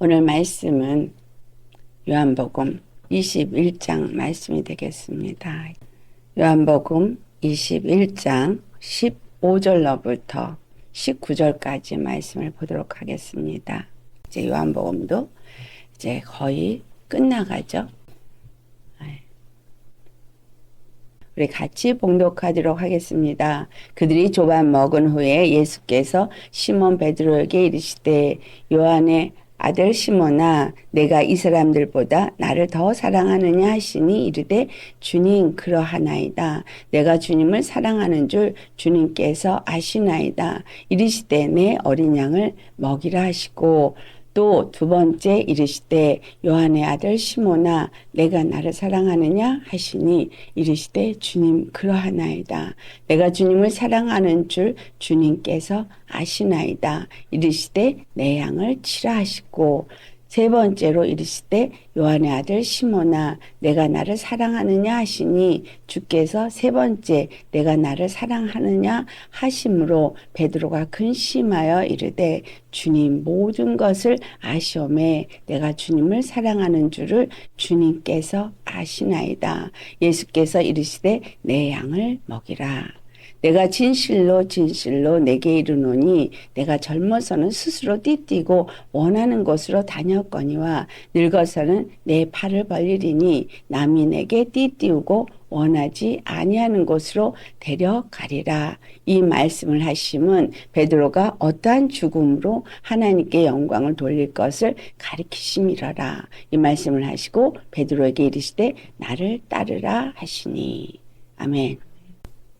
오늘 말씀은 요한복음 21장 말씀이 되겠습니다. 요한복음 21장 15절로부터 19절까지 말씀을 보도록 하겠습니다. 이제 요한복음도 이제 거의 끝나가죠. 우리 같이 봉독하도록 하겠습니다. 그들이 조반 먹은 후에 예수께서 시몬 베드로에게 이르시되 요한의 아들 시몬아 내가 이 사람들보다 나를 더 사랑하느냐 하시니 이르되 주님 그러하나이다. 내가 주님을 사랑하는 줄 주님께서 아시나이다. 이르시되 내 어린 양을 먹이라 하시고 또 두 번째 이르시되 요한의 아들 시몬아 내가 나를 사랑하느냐 하시니 이르시되 주님 그러하나이다. 내가 주님을 사랑하는 줄 주님께서 아시나이다. 이르시되 내 양을 치라 하시고 세 번째로 이르시되 요한의 아들 시몬아 내가 나를 사랑하느냐 하시니 주께서 세 번째 내가 나를 사랑하느냐 하심으로 베드로가 근심하여 이르되 주님 모든 것을 아시오매 내가 주님을 사랑하는 줄을 주님께서 아시나이다. 예수께서 이르시되 내 양을 먹이라. 내가 진실로 진실로 내게 이르노니 내가 젊어서는 스스로 띠띠고 원하는 곳으로 다녔거니와 늙어서는 내 팔을 벌리리니 남이 내게 띠띠우고 원하지 아니하는 곳으로 데려가리라. 이 말씀을 하심은 베드로가 어떠한 죽음으로 하나님께 영광을 돌릴 것을 가리키심이러라. 이 말씀을 하시고 베드로에게 이르시되 나를 따르라 하시니. 아멘.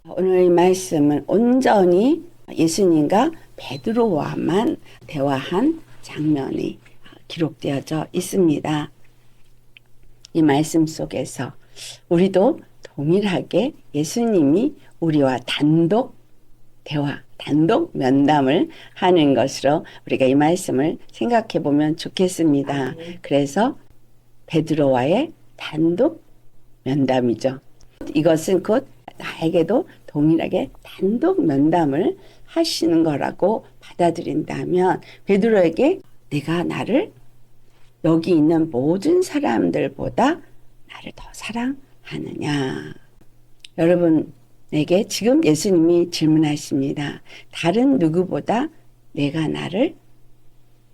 오늘 이 말씀은 온전히 예수님과 베드로와만 대화한 장면이 기록되어져 있습니다. 이 말씀 속에서 우리도 동일하게 예수님이 우리와 단독 대화, 단독 면담을 하는 것으로 우리가 이 말씀을 생각해 보면 좋겠습니다. 그래서 베드로와의 단독 면담이죠. 이것은 곧 나에게도 동일하게 단독 면담을 하시는 거라고 받아들인다면 베드로에게 내가 나를 여기 있는 모든 사람들보다 나를 더 사랑하느냐. 여러분에게 지금 예수님이 질문하십니다. 다른 누구보다 내가 나를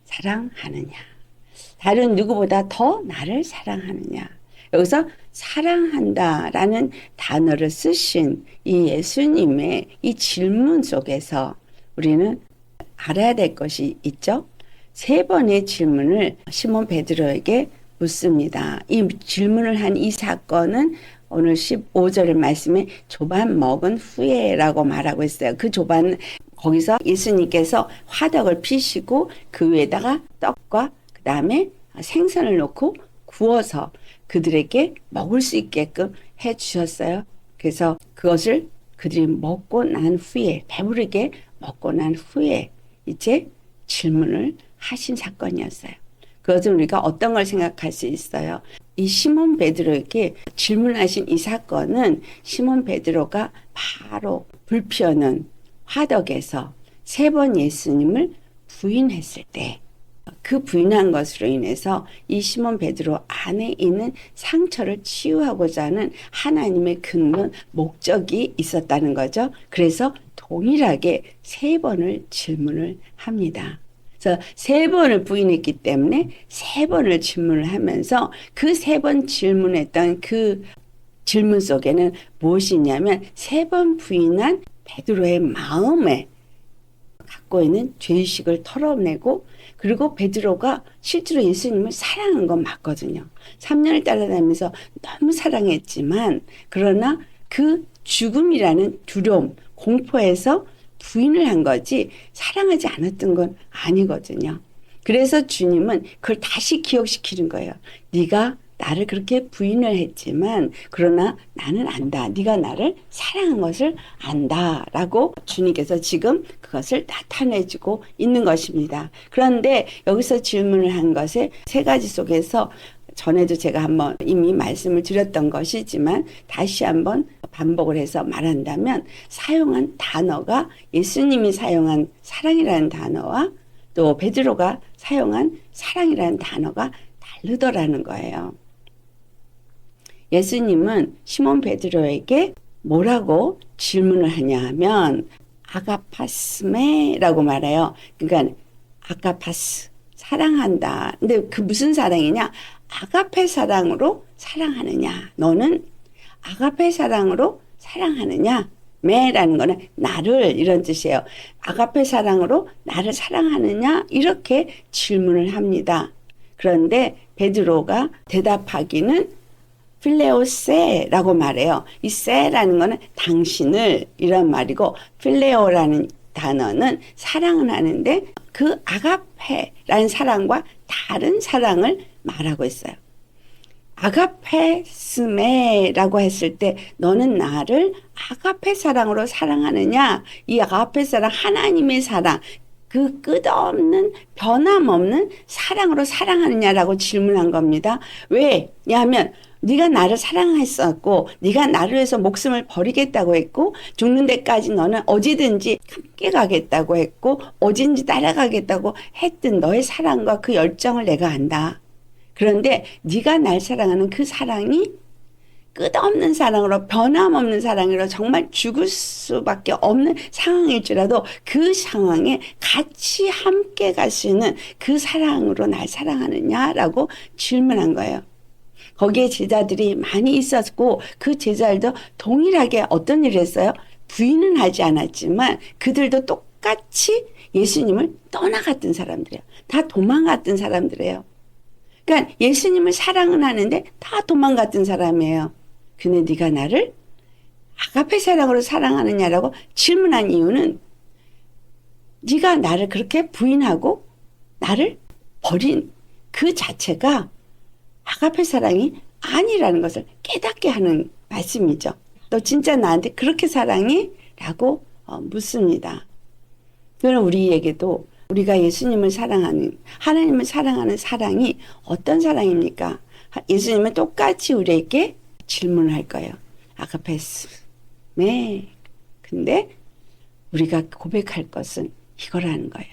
사랑하느냐. 다른 누구보다 더 나를 사랑하느냐. 여기서 사랑한다라는 단어를 쓰신 이 예수님의 이 질문 속에서 우리는 알아야 될 것이 있죠. 세 번의 질문을 시몬 베드로에게 묻습니다. 이 질문을 한 이 사건은 오늘 15절 말씀에 조반 먹은 후에라고 말하고 있어요. 그 조반 거기서 예수님께서 화덕을 피시고 그 위에다가 떡과 그 다음에 생선을 넣고 구워서 그들에게 먹을 수 있게끔 해 주셨어요. 그래서 그것을 그들이 먹고 난 후에 배부르게 먹고 난 후에 이제 질문을 하신 사건이었어요. 그것은 우리가 어떤 걸 생각할 수 있어요. 이 시몬 베드로에게 질문하신 이 사건은 시몬 베드로가 바로 불 피우는 화덕에서 세 번 예수님을 부인했을 때 그 부인한 것으로 인해서 이 시몬 베드로 안에 있는 상처를 치유하고자 하는 하나님의 근본 목적이 있었다는 거죠. 그래서 동일하게 세 번을 질문을 합니다. 그래서 세 번을 부인했기 때문에 세 번을 질문을 하면서 그 세 번 질문했던 그 질문 속에는 무엇이 있냐면 세 번 부인한 베드로의 마음에 갖고 있는 죄의식을 털어내고 그리고 베드로가 실제로 예수님을 사랑한 건 맞거든요. 3년을 따라다니면서 너무 사랑했지만 그러나 그 죽음이라는 두려움, 공포에서 부인을 한 거지 사랑하지 않았던 건 아니거든요. 그래서 주님은 그걸 다시 기억시키는 거예요. 네가 나를 그렇게 부인을 했지만 그러나 나는 안다. 네가 나를 사랑한 것을 안다라고 주님께서 지금 그것을 나타내주고 있는 것입니다. 그런데 여기서 질문을 한 것에 세 가지 속에서 전에도 제가 한번 이미 말씀을 드렸던 것이지만 다시 한번 반복을 해서 말한다면 사용한 단어가 예수님이 사용한 사랑이라는 단어와 또 베드로가 사용한 사랑이라는 단어가 다르더라는 거예요. 예수님은 시몬 베드로에게 뭐라고 질문을 하냐 하면 아가파스메라고 말해요. 그러니까 아가파스, 사랑한다. 근데 그 무슨 사랑이냐? 아가페 사랑으로 사랑하느냐? 너는 아가페 사랑으로 사랑하느냐? 메라는 거는 나를 이런 뜻이에요. 아가페 사랑으로 나를 사랑하느냐? 이렇게 질문을 합니다. 그런데 베드로가 대답하기는 필레오세라고 말해요. 이 세라는 거는 당신을 이런 말이고 필레오라는 단어는 사랑을 하는데 그 아가페라는 사랑과 다른 사랑을 말하고 있어요. 아가페스메라고 했을 때 너는 나를 아가페 사랑으로 사랑하느냐? 이 아가페 사랑, 하나님의 사랑, 그 끝없는 변함없는 사랑으로 사랑하느냐라고 질문한 겁니다. 왜냐하면 네가 나를 사랑했었고 네가 나를 위해서 목숨을 버리겠다고 했고 죽는 데까지 너는 어디든지 함께 가겠다고 했고 어딘지 따라가겠다고 했던 너의 사랑과 그 열정을 내가 안다. 그런데 네가 날 사랑하는 그 사랑이 끝없는 사랑으로 변함없는 사랑으로 정말 죽을 수밖에 없는 상황일지라도 그 상황에 같이 함께 갈 수 있는 그 사랑으로 날 사랑하느냐라고 질문한 거예요. 거기에 제자들이 많이 있었고 그 제자들도 동일하게 어떤 일을 했어요? 부인은 하지 않았지만 그들도 똑같이 예수님을 떠나갔던 사람들이에요. 다 도망갔던 사람들이에요. 그러니까 예수님을 사랑은 하는데 다 도망갔던 사람이에요. 근데 네가 나를 아가페 사랑으로 사랑하느냐라고 질문한 이유는 네가 나를 그렇게 부인하고 나를 버린 그 자체가 아가페 사랑이 아니라는 것을 깨닫게 하는 말씀이죠. 너 진짜 나한테 그렇게 사랑해? 라고 묻습니다. 그럼 우리에게도 우리가 예수님을 사랑하는, 하나님을 사랑하는 사랑이 어떤 사랑입니까? 예수님은 똑같이 우리에게 질문을 할 거예요. 아가페스. 네. 근데 우리가 고백할 것은 이거라는 거예요.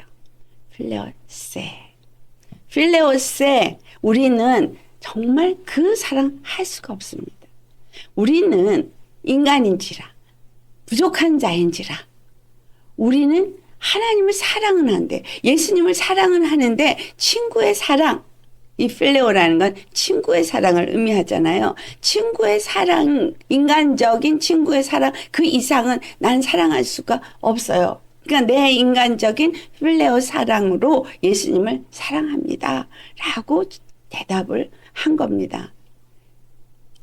필레오세. 필레오세. 우리는 정말 그 사랑 할 수가 없습니다. 우리는 인간인지라, 부족한 자인지라, 우리는 하나님을 사랑은 하는데, 예수님을 사랑은 하는데, 친구의 사랑, 이 필레오라는 건 친구의 사랑을 의미하잖아요. 친구의 사랑, 인간적인 친구의 사랑, 그 이상은 난 사랑할 수가 없어요. 그러니까 내 인간적인 필레오 사랑으로 예수님을 사랑합니다. 라고 대답을 한 겁니다.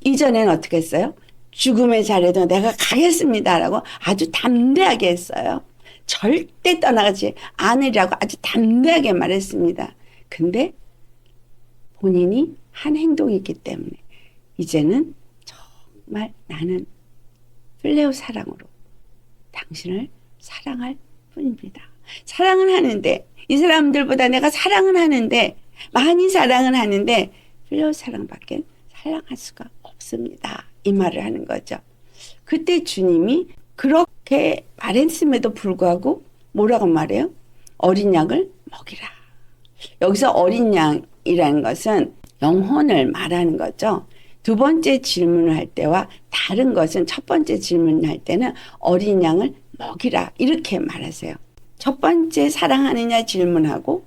이전에는 어떻게 했어요? 죽음의 자리에도 내가 가겠습니다라고 아주 담대하게 했어요. 절대 떠나가지 않으려고 아주 담대하게 말했습니다. 근데 본인이 한 행동이 있기 때문에 이제는 정말 나는 필레오 사랑으로 당신을 사랑할 뿐입니다. 사랑은 하는데 이 사람들보다 내가 사랑은 하는데 많이 사랑은 하는데 필레오 사랑밖에 사랑할 수가 없습니다. 이 말을 하는 거죠. 그때 주님이 그렇게 말했음에도 불구하고 뭐라고 말해요? 어린 양을 먹이라. 여기서 어린 양이라는 것은 영혼을 말하는 거죠. 두 번째 질문을 할 때와 다른 것은 첫 번째 질문을 할 때는 어린 양을 먹이라 이렇게 말하세요. 첫 번째 사랑하느냐 질문하고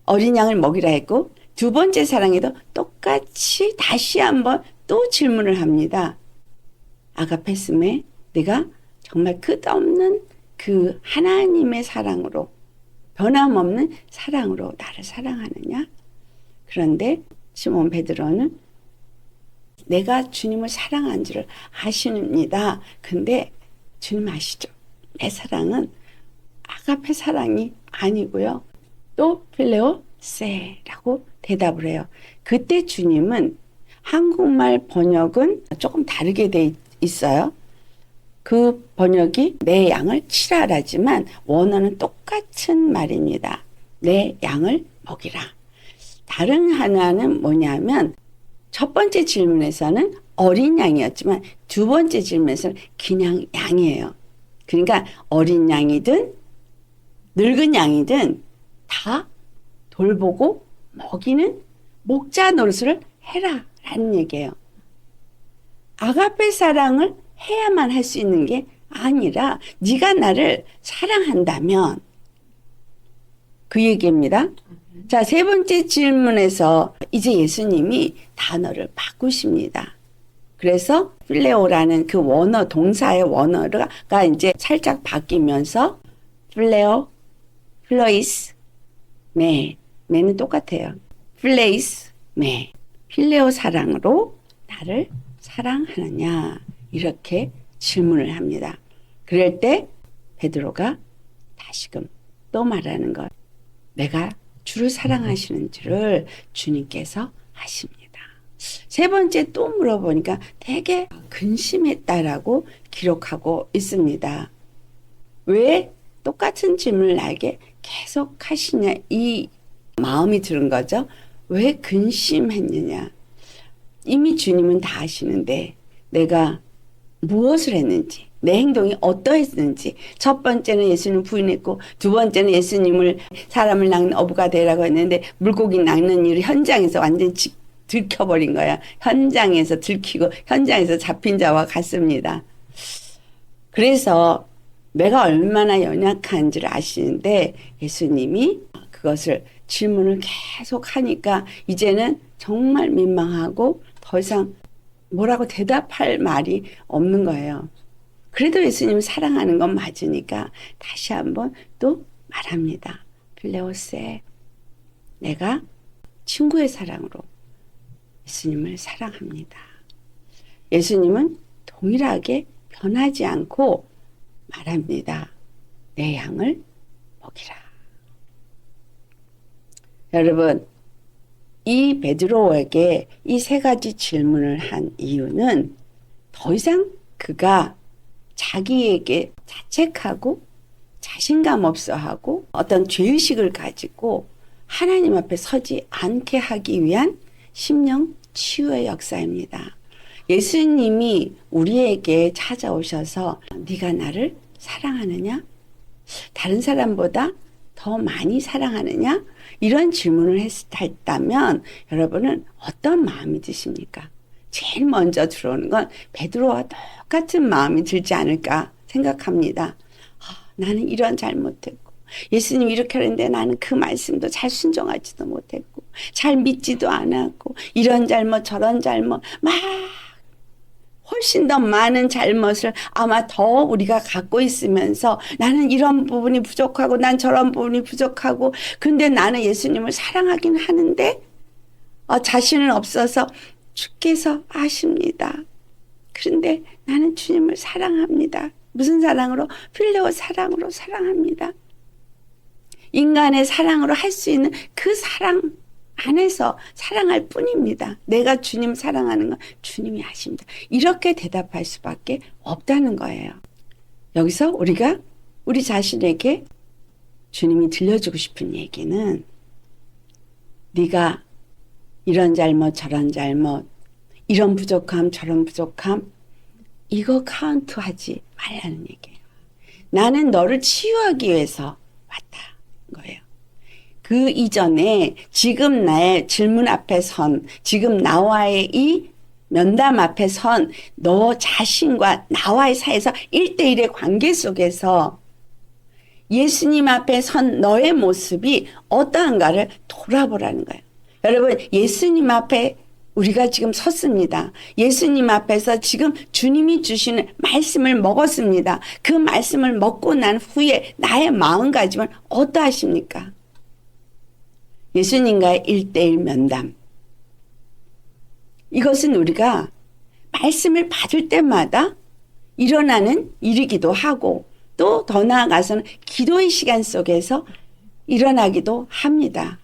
어린 양을 먹이라 했고 두 번째 사랑에도 똑같이 다시 한번 또 질문을 합니다. 아가페스메 내가 정말 끝없는 그 하나님의 사랑으로 변함없는 사랑으로 나를 사랑하느냐? 그런데 시몬 베드로는 내가 주님을 사랑한지를 아십니다. 근데 주님 아시죠? 내 사랑은 아가페 사랑이 아니고요. 또 필레오세라고 대답을 해요. 그때 주님은 한국말 번역은 조금 다르게 돼 있어요. 그 번역이 내 양을 치라라지만 원어는 똑같은 말입니다. 내 양을 먹이라. 다른 하나는 뭐냐면 첫 번째 질문에서는 어린 양이었지만 두 번째 질문에서는 그냥 양이에요. 그러니까 어린 양이든 늙은 양이든 다 돌보고 먹이는 목자 노릇을 해라 라는 얘기예요. 아가페 사랑을 해야만 할 수 있는 게 아니라 네가 나를 사랑한다면 그 얘기입니다. 자, 세 번째 질문에서 이제 예수님이 단어를 바꾸십니다. 그래서 필레오라는 그 원어, 동사의 원어가 이제 살짝 바뀌면서 필레오, 플레이스, 매는 똑같아요. 플레이스, 매. 필레오 사랑으로 나를 사랑하느냐 이렇게 질문을 합니다. 그럴 때 베드로가 다시금 또 말하는 것, 내가 주를 사랑하시는 줄을 주님께서 아십니다. 세 번째 또 물어보니까 되게 근심했다라고 기록하고 있습니다. 왜 똑같은 질문을 나에게 계속 하시냐 이 마음이 드는 거죠. 왜 근심했느냐. 이미 주님은 다 아시는데 내가 무엇을 했는지, 내 행동이 어떠했는지, 첫 번째는 예수님을 부인했고 두 번째는 예수님을 사람을 낚는 어부가 되라고 했는데 물고기 낚는 일을 현장에서 완전히 들켜버린 거야. 현장에서 들키고 현장에서 잡힌 자와 같습니다. 그래서 내가 얼마나 연약한지를 아시는데 예수님이 그것을 질문을 계속 하니까 이제는 정말 민망하고 더 이상 뭐라고 대답할 말이 없는 거예요. 그래도 예수님 사랑하는 건 맞으니까 다시 한번 또 말합니다. 필레오세, 내가 친구의 사랑으로 예수님을 사랑합니다. 예수님은 동일하게 변하지 않고 말합니다. 내 양을 먹이라. 여러분, 이 베드로에게 이 세 가지 질문을 한 이유는 더 이상 그가 자기에게 자책하고 자신감 없어하고 어떤 죄의식을 가지고 하나님 앞에 서지 않게 하기 위한 심령 치유의 역사입니다. 예수님이 우리에게 찾아오셔서 네가 나를 사랑하느냐? 다른 사람보다 더 많이 사랑하느냐? 이런 질문을 했다면 여러분은 어떤 마음이 드십니까? 제일 먼저 들어오는 건 베드로와 똑같은 마음이 들지 않을까 생각합니다. 나는 이런 잘못했고 예수님 이렇게 하는데 나는 그 말씀도 잘 순종하지도 못했고 잘 믿지도 않았고 이런 잘못 저런 잘못 막 훨씬 더 많은 잘못을 아마 더 우리가 갖고 있으면서 나는 이런 부분이 부족하고 난 저런 부분이 부족하고 근데 나는 예수님을 사랑하긴 하는데 자신은 없어서 주께서 아십니다. 그런데 나는 주님을 사랑합니다. 무슨 사랑으로? 필레오 사랑으로 사랑합니다. 인간의 사랑으로 할 수 있는 그 사랑 안에서 사랑할 뿐입니다. 내가 주님 사랑하는 건 주님이 아십니다. 이렇게 대답할 수밖에 없다는 거예요. 여기서 우리가 우리 자신에게 주님이 들려주고 싶은 얘기는 네가 이런 잘못 저런 잘못 이런 부족함 저런 부족함 이거 카운트하지 말라는 얘기예요. 나는 너를 치유하기 위해서 왔다 거예요. 그 이전에 지금 나의 질문 앞에 선 지금 나와의 이 면담 앞에 선 너 자신과 나와의 사이에서 1대1의 관계 속에서 예수님 앞에 선 너의 모습이 어떠한가를 돌아보라는 거예요. 여러분 예수님 앞에 우리가 지금 섰습니다. 예수님 앞에서 지금 주님이 주시는 말씀을 먹었습니다. 그 말씀을 먹고 난 후에 나의 마음가짐은 어떠하십니까? 예수님과의 1대1 면담. 이것은 우리가 말씀을 받을 때마다 일어나는 일이기도 하고 또 더 나아가서는 기도의 시간 속에서 일어나기도 합니다.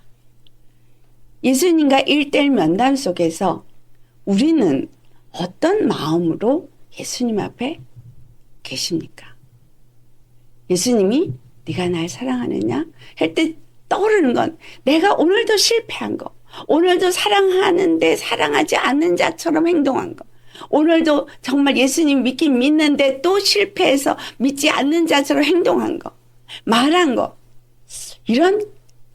예수님과 1대1 면담 속에서 우리는 어떤 마음으로 예수님 앞에 계십니까? 예수님이 네가 날 사랑하느냐? 할 때 떠오르는 건 내가 오늘도 실패한 거, 오늘도 사랑하는데 사랑하지 않는 자처럼 행동한 거, 오늘도 정말 예수님 믿긴 믿는데 또 실패해서 믿지 않는 자처럼 행동한 거, 말한 거, 이런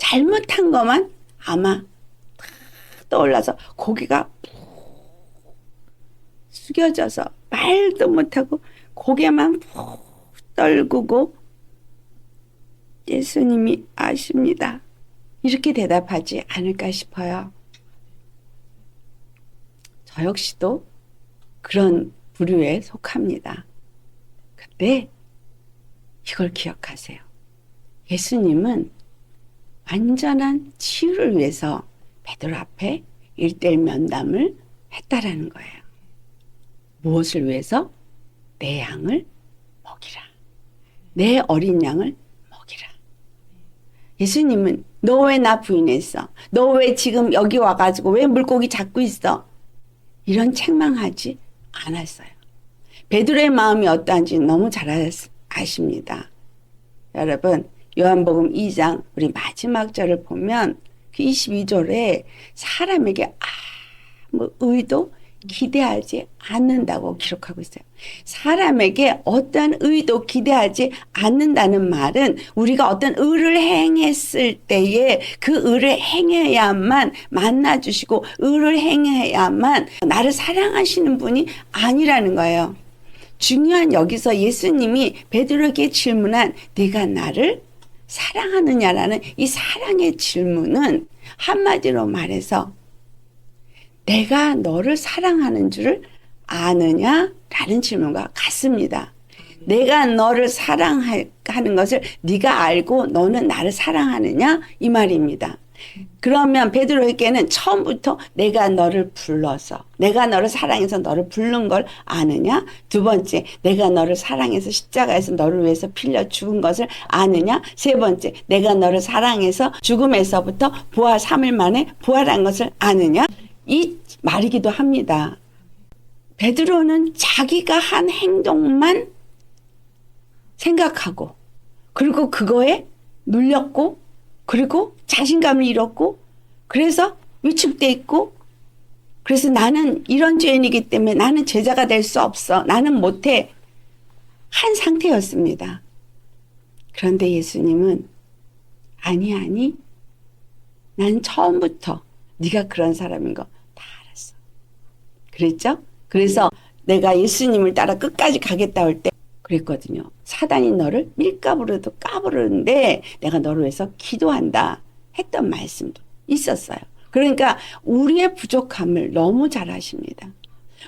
잘못한 것만 아마 떠올라서 고개가 숙여져서 말도 못하고 고개만 푹 떨구고 예수님이 아십니다. 이렇게 대답하지 않을까 싶어요. 저 역시도 그런 부류에 속합니다. 근데 이걸 기억하세요. 예수님은 완전한 치유를 위해서 베드로 앞에 1:1 면담을 했다라는 거예요. 무엇을 위해서? 내 양을 먹이라. 내 어린 양을 먹이라. 예수님은 너 왜 나 부인했어? 너 왜 지금 여기 와가지고 왜 물고기 잡고 있어? 이런 책망하지 않았어요. 베드로의 마음이 어떠한지 너무 잘 아십니다. 여러분, 요한복음 2장 우리 마지막 절을 보면 그 22절에 사람에게 아무 의도 기대하지 않는다고 기록하고 있어요. 사람에게 어떤 의도 기대하지 않는다는 말은 우리가 어떤 의를 행했을 때에 그 의를 행해야만 만나주시고 의를 행해야만 나를 사랑하시는 분이 아니라는 거예요. 중요한 여기서 예수님이 베드로에게 질문한 네가 나를 사랑하느냐라는 이 사랑의 질문은 한마디로 말해서 내가 너를 사랑하는 줄을 아느냐라는 질문과 같습니다. 내가 너를 사랑하는 것을 네가 알고 너는 나를 사랑하느냐 이 말입니다. 그러면 베드로에게는 처음부터 내가 너를 불러서 내가 너를 사랑해서 너를 부른 걸 아느냐? 두 번째, 내가 너를 사랑해서 십자가에서 너를 위해서 빌려 죽은 것을 아느냐? 세 번째, 내가 너를 사랑해서 죽음에서부터 부활 3일 만에 부활한 것을 아느냐? 이 말이기도 합니다. 베드로는 자기가 한 행동만 생각하고 그리고 그거에 눌렸고 그리고 자신감을 잃었고 그래서 위축돼 있고 그래서 나는 이런 죄인이기 때문에 나는 제자가 될 수 없어. 나는 못해. 한 상태였습니다. 그런데 예수님은 아니 난 처음부터 네가 그런 사람인 거 다 알았어. 그랬죠? 그래서 내가 예수님을 따라 끝까지 가겠다 할 때 그랬거든요. 사단이 너를 밀가부르도 까부르는데 내가 너를 위해서 기도한다 했던 말씀도 있었어요. 그러니까 우리의 부족함을 너무 잘 아십니다.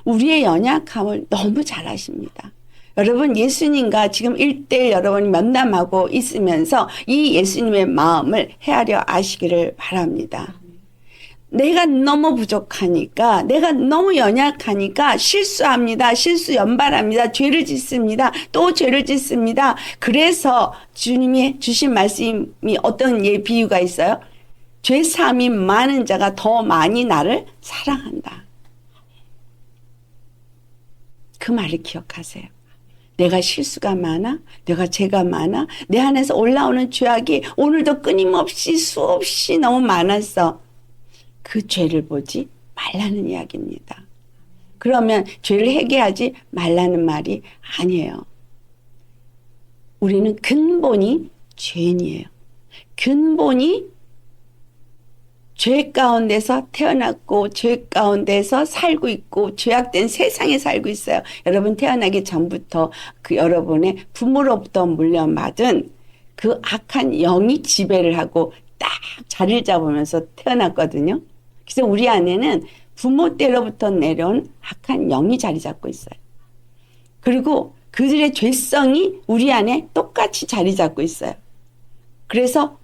우리의 연약함을 너무 잘 아십니다. 여러분 예수님과 지금 1:1 여러분이 면담하고 있으면서 이 예수님의 마음을 헤아려 아시기를 바랍니다. 내가 너무 부족하니까 내가 너무 연약하니까 실수합니다. 실수 연발합니다. 죄를 짓습니다. 또 죄를 짓습니다. 그래서 주님이 주신 말씀이 어떤 비유가 있어요? 죄사함이 많은 자가 더 많이 나를 사랑한다. 그 말을 기억하세요. 내가 실수가 많아? 내가 죄가 많아? 내 안에서 올라오는 죄악이 오늘도 끊임없이 수없이 너무 많았어. 그 죄를 보지 말라는 이야기입니다. 그러면 죄를 회개하지 말라는 말이 아니에요. 우리는 근본이 죄인이에요. 근본이 죄 가운데서 태어났고 죄 가운데서 살고 있고 죄악된 세상에 살고 있어요. 여러분 태어나기 전부터 그 여러분의 부모로부터 물려받은 그 악한 영이 지배를 하고 딱 자리를 잡으면서 태어났거든요. 그래서 우리 안에는 부모 때로부터 내려온 악한 영이 자리 잡고 있어요. 그리고 그들의 죄성이 우리 안에 똑같이 자리 잡고 있어요. 그래서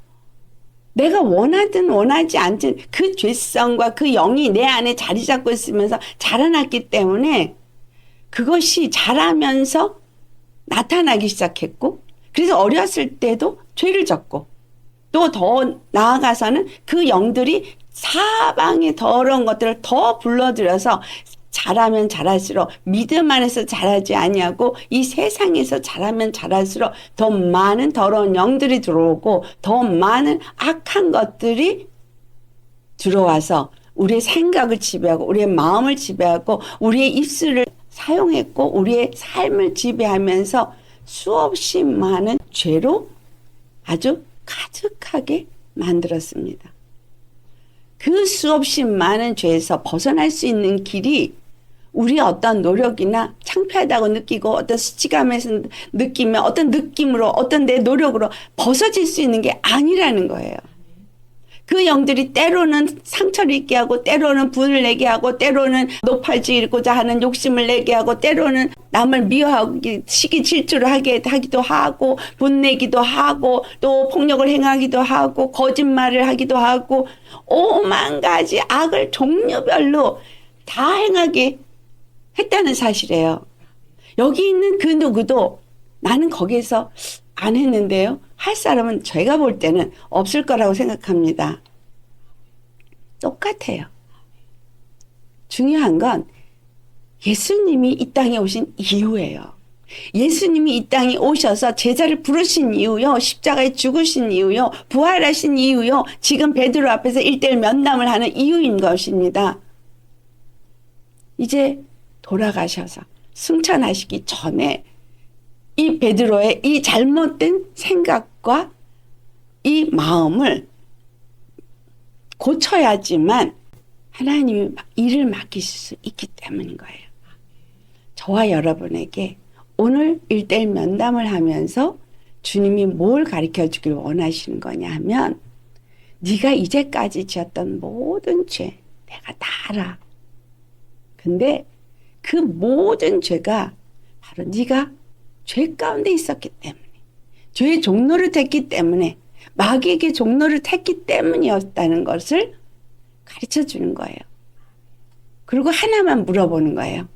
내가 원하든 원하지 않든 그 죄성과 그 영이 내 안에 자리 잡고 있으면서 자라났기 때문에 그것이 자라면서 나타나기 시작했고 그래서 어렸을 때도 죄를 졌고 또 더 나아가서는 그 영들이 사방의 더러운 것들을 더 불러들여서 자라면 자랄수록 믿음 안에서 자라지 아니하고 이 세상에서 자라면 자랄수록 더 많은 더러운 영들이 들어오고 더 많은 악한 것들이 들어와서 우리의 생각을 지배하고 우리의 마음을 지배하고 우리의 입술을 사용했고 우리의 삶을 지배하면서 수없이 많은 죄로 아주 가득하게 만들었습니다. 그 수없이 많은 죄에서 벗어날 수 있는 길이 우리 어떤 노력이나 창피하다고 느끼고 어떤 수치감에서 느끼면 어떤 느낌으로 어떤 내 노력으로 벗어질 수 있는 게 아니라는 거예요. 그 영들이 때로는 상처를 입게 하고 때로는 분을 내게 하고 때로는 높아지고자 하는 욕심을 내게 하고 때로는 남을 미워하고 시기 질투를 하기도 하고 분내기도 하고 또 폭력을 행하기도 하고 거짓말을 하기도 하고 오만 가지 악을 종류별로 다 행하게 했다는 사실이에요. 여기 있는 그 누구도 나는 거기에서 안 했는데요. 할 사람은 제가 볼 때는 없을 거라고 생각합니다. 똑같아요. 중요한 건 예수님이 이 땅에 오신 이유예요. 예수님이 이 땅에 오셔서 제자를 부르신 이유요. 십자가에 죽으신 이유요. 부활하신 이유요. 지금 베드로 앞에서 1:1 면담을 하는 이유인 것입니다. 이제 돌아가셔서 승천하시기 전에 이 베드로의 이 잘못된 생각과 이 마음을 고쳐야지만 하나님이 일을 맡기실 수 있기 때문인 거예요. 저와 여러분에게 오늘 1:1 면담을 하면서 주님이 뭘 가르쳐 주길 원하시는 거냐 하면 네가 이제까지 지었던 모든 죄 내가 다 알아. 근데 그 모든 죄가 바로 네가 죄 가운데 있었기 때문에 죄의 종로를 탔기 때문에 마귀에게 종로를 탔기 때문이었다는 것을 가르쳐 주는 거예요. 그리고 하나만 물어보는 거예요.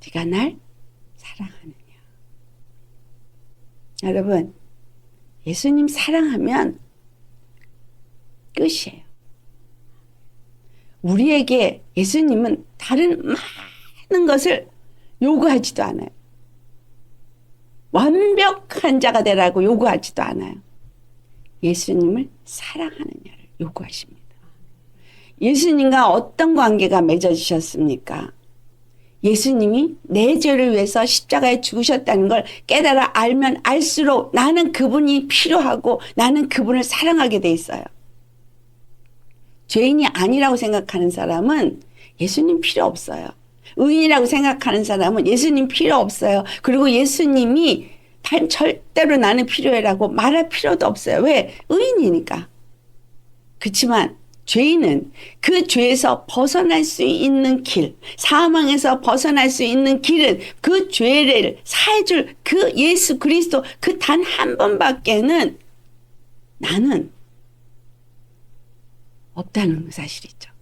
네가 날 사랑하느냐. 여러분 예수님 사랑하면 끝이에요. 우리에게 예수님은 다른 많은 것을 요구하지도 않아요. 완벽한 자가 되라고 요구하지도 않아요. 예수님을 사랑하느냐를 요구하십니다. 예수님과 어떤 관계가 맺어지셨습니까? 예수님이 내 죄를 위해서 십자가에 죽으셨다는 걸 깨달아 알면 알수록 나는 그분이 필요하고 나는 그분을 사랑하게 돼 있어요. 죄인이 아니라고 생각하는 사람은 예수님 필요 없어요. 의인이라고 생각하는 사람은 예수님 필요 없어요. 그리고 예수님이 절대로 나는 필요해라고 말할 필요도 없어요. 왜? 의인이니까. 그렇지만 죄인은 그 죄에서 벗어날 수 있는 길, 사망에서 벗어날 수 있는 길은 그 죄를 사해줄 그 예수 그리스도 그 단 한 번밖에는 나는 없다는 사실이죠.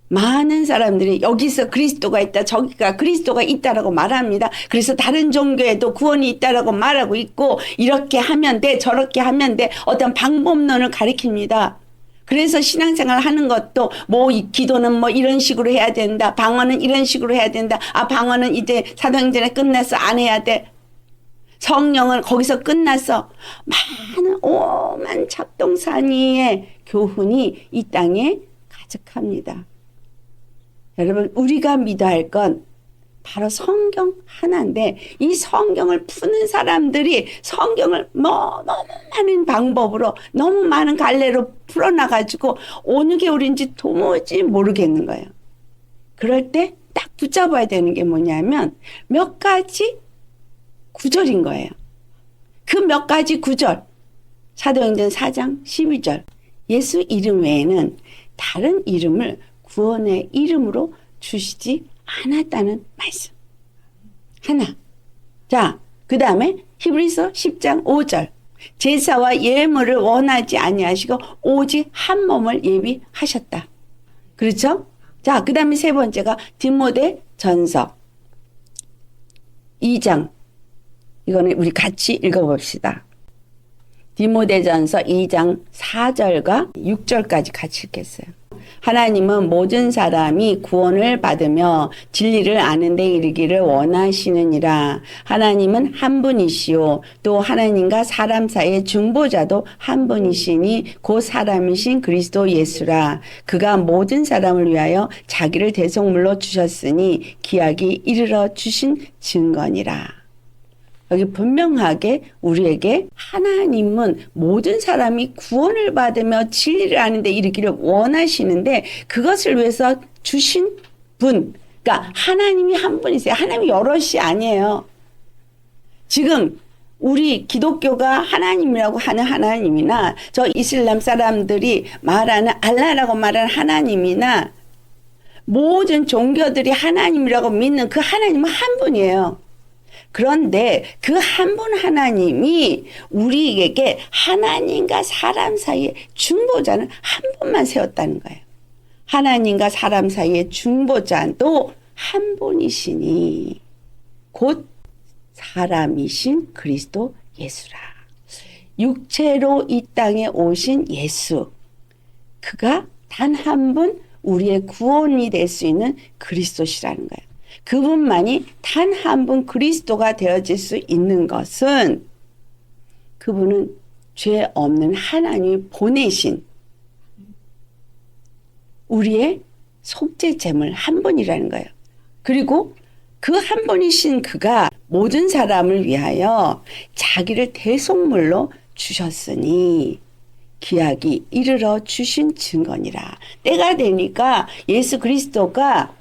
많은 사람들이 여기서 그리스도가 있다, 저기가 그리스도가 있다라고 말합니다. 그래서 다른 종교에도 구원이 있다라고 말하고 있고 이렇게 하면 돼, 저렇게 하면 돼 어떤 방법론을 가리킵니다. 그래서 신앙생활 하는 것도 뭐 기도는 뭐 이런 식으로 해야 된다, 방언은 이런 식으로 해야 된다, 방언은 이제 사도행전에 끝나서 안 해야 돼, 성령은 거기서 끝나서 많은 오만 잡동사니의 교훈이 이 땅에 가득합니다. 여러분 우리가 믿어야 할 건 바로 성경 하나인데 이 성경을 푸는 사람들이 성경을 너무 많은 방법으로 너무 많은 갈래로 풀어놔가지고 어느 게 옳은지 도무지 모르겠는 거예요. 그럴 때 딱 붙잡아야 되는 게 뭐냐면 몇 가지 구절인 거예요. 그 몇 가지 구절 사도행전 4장 12절 예수 이름 외에는 다른 이름을 구원의 이름으로 주시지 않았다는 말씀. 하나. 자, 그 다음에 히브리서 10장 5절. 제사와 예물을 원하지 아니하시고 오직 한 몸을 예비하셨다. 그렇죠? 자, 그 다음에 세 번째가 디모데 전서 2장. 이거는 우리 같이 읽어봅시다. 디모데전서 2장 4절과 6절까지 같이 읽겠어요. 하나님은 모든 사람이 구원을 받으며 진리를 아는 데 이르기를 원하시느니라. 하나님은 한 분이시오. 또 하나님과 사람 사이의 중보자도 한 분이시니 곧 사람이신 그리스도 예수라. 그가 모든 사람을 위하여 자기를 대속물로 주셨으니 기약이 이르러 주신 증거니라. 여기 분명하게 우리에게 하나님은 모든 사람이 구원을 받으며 진리를 아는데 이르기를 원하시는데 그것을 위해서 주신 분, 그러니까 하나님이 한 분이세요. 하나님이 여럿이 아니에요. 지금 우리 기독교가 하나님이라고 하는 하나님이나 저 이슬람 사람들이 말하는 알라라고 말하는 하나님이나 모든 종교들이 하나님이라고 믿는 그 하나님은 한 분이에요. 그런데 그 한 분 하나님이 우리에게 하나님과 사람 사이의 중보자는 한 분만 세웠다는 거예요. 하나님과 사람 사이의 중보자도 한 분이시니 곧 사람이신 그리스도 예수라. 육체로 이 땅에 오신 예수. 그가 단 한 분 우리의 구원이 될 수 있는 그리스도시라는 거예요. 그분만이 단 한 분 그리스도가 되어질 수 있는 것은 그분은 죄 없는 하나님이 보내신 우리의 속죄 제물 한 분이라는 거예요. 그리고 그 한 분이신 그가 모든 사람을 위하여 자기를 대속물로 주셨으니 기약이 이르러 주신 증거니라. 때가 되니까 예수 그리스도가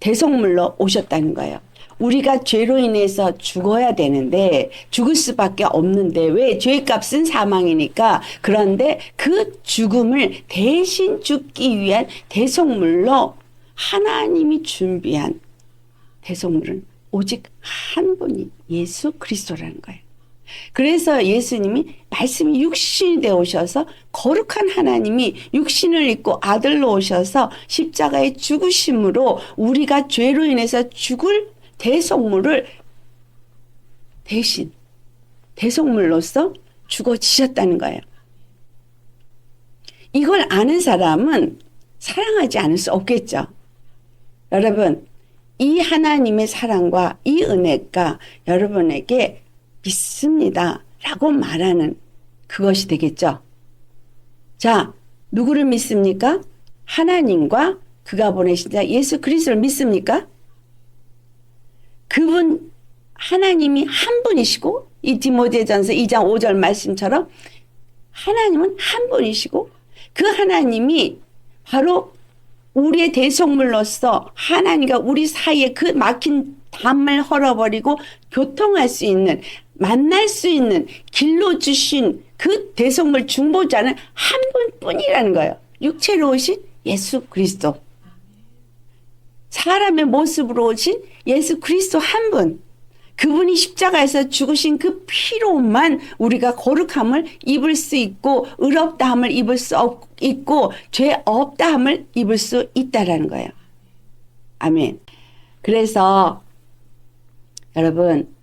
대속물로 오셨다는 거예요. 우리가 죄로 인해서 죽어야 되는데 죽을 수밖에 없는데 왜? 죄값은 사망이니까. 그런데 그 죽음을 대신 죽기 위한 대속물로 하나님이 준비한 대속물은 오직 한 분이 예수 그리스도라는 거예요. 그래서 예수님이 말씀이 육신이 되어 오셔서 거룩한 하나님이 육신을 입고 아들로 오셔서 십자가에 죽으심으로 우리가 죄로 인해서 죽을 대속물을 대신 대속물로서 죽어지셨다는 거예요. 이걸 아는 사람은 사랑하지 않을 수 없겠죠. 여러분, 이 하나님의 사랑과 이 은혜가 여러분에게 믿습니다 라고 말하는 그것이 되겠죠. 자, 누구를 믿습니까? 하나님과 그가 보내신 자 예수 그리스도를 믿습니까? 그분 하나님이 한 분이시고 이 디모데전서 2장 5절 말씀처럼 하나님은 한 분이시고 그 하나님이 바로 우리의 대속물로서 하나님과 우리 사이에 그 막힌 담을 헐어버리고 교통할 수 있는 만날 수 있는 길로 주신 그 대속물 중보자는 한 분뿐이라는 거예요. 육체로 오신 예수 그리스도. 사람의 모습으로 오신 예수 그리스도 한 분. 그분이 십자가에서 죽으신 그 피로만 우리가 거룩함을 입을 수 있고 의롭다함을 입을 수 있고 죄 없다함을 입을 수 있다라는 거예요. 아멘. 그래서 여러분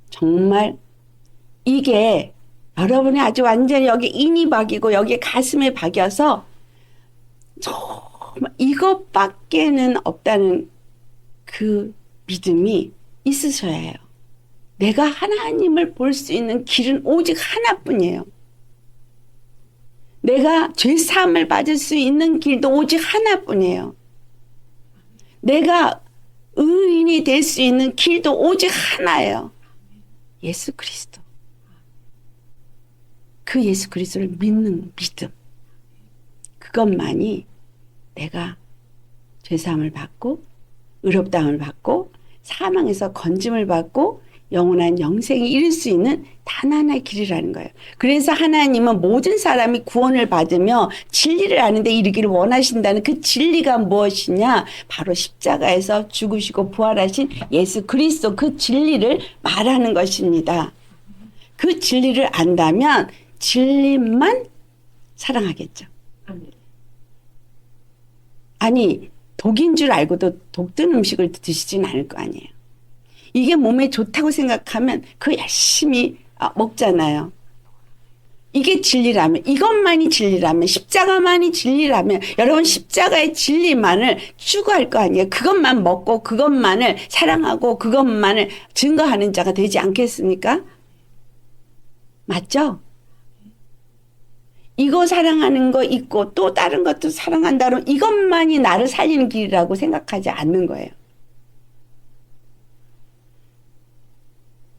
정말 이게 여러분이 아주 완전히 여기 인이 박이고 여기 가슴에 박여서 정말 이것밖에는 없다는 그 믿음이 있으셔야 해요. 내가 하나님을 볼 수 있는 길은 오직 하나뿐이에요. 내가 죄사함을 받을 수 있는 길도 오직 하나뿐이에요. 내가 의인이 될 수 있는 길도 오직 하나예요. 예수 그리스도. 그 예수 그리스도를 믿는 믿음. 그것만이 내가 죄사함을 받고 의롭다함을 받고 사망에서 건짐을 받고 영원한 영생에 이를 수 있는 단 하나의 길이라는 거예요. 그래서 하나님은 모든 사람이 구원을 받으며 진리를 아는데 이르기를 원하신다는 그 진리가 무엇이냐? 바로 십자가에서 죽으시고 부활하신 예수 그리스도 그 진리를 말하는 것입니다. 그 진리를 안다면 진리만 사랑하겠죠. 아니 독인 줄 알고도 독든 음식을 드시진 않을 거 아니에요. 이게 몸에 좋다고 생각하면 그 열심히 먹잖아요. 이게 진리라면, 이것만이 진리라면, 십자가만이 진리라면 여러분 십자가의 진리만을 추구할 거 아니에요. 그것만 먹고 그것만을 사랑하고 그것만을 증거하는 자가 되지 않겠습니까? 맞죠? 이거 사랑하는 거 있고 또 다른 것도 사랑한다면 이것만이 나를 살리는 길이라고 생각하지 않는 거예요.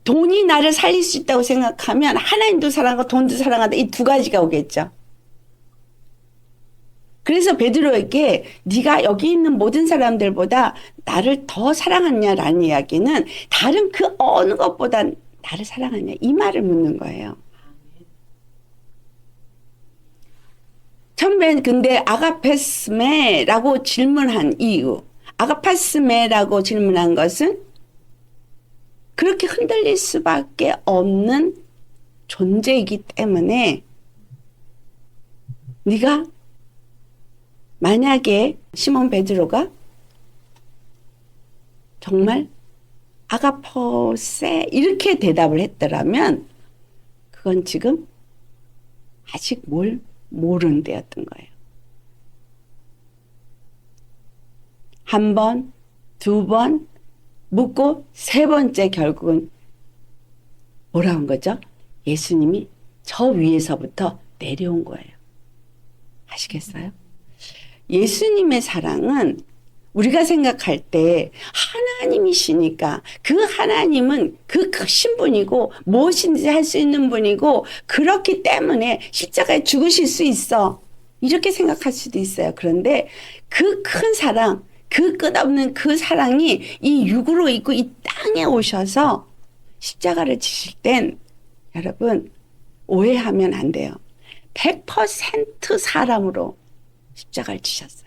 돈이 나를 살릴 수 있다고 생각하면 하나님도 사랑하고 돈도 사랑하다, 이 두 가지가 오겠죠. 그래서 베드로에게 네가 여기 있는 모든 사람들보다 나를 더 사랑하냐라는 이야기는 다른 그 어느 것보다 나를 사랑하냐 이 말을 묻는 거예요. 처음엔 근데 아가페스메라고 질문한 이유, 아가파스메라고 질문한 것은 그렇게 흔들릴 수밖에 없는 존재이기 때문에 네가 만약에 시몬 베드로가 정말 아가포세 이렇게 대답을 했더라면 그건 지금 아직 뭘 모르는 데였던 거예요. 한 번, 두 번 묻고 세 번째 결국은 뭐라 한 거죠? 예수님이 저 위에서부터 내려온 거예요. 아시겠어요? 예수님의 사랑은 우리가 생각할 때 하나님이시니까 그 하나님은 그 크신 분이고 무엇인지 할 수 있는 분이고 그렇기 때문에 십자가에 죽으실 수 있어. 이렇게 생각할 수도 있어요. 그런데 그 큰 사랑, 그 끝없는 그 사랑이 이 육으로 있고 이 땅에 오셔서 십자가를 지실 땐 여러분 오해하면 안 돼요. 100% 사람으로 십자가를 지셨어요.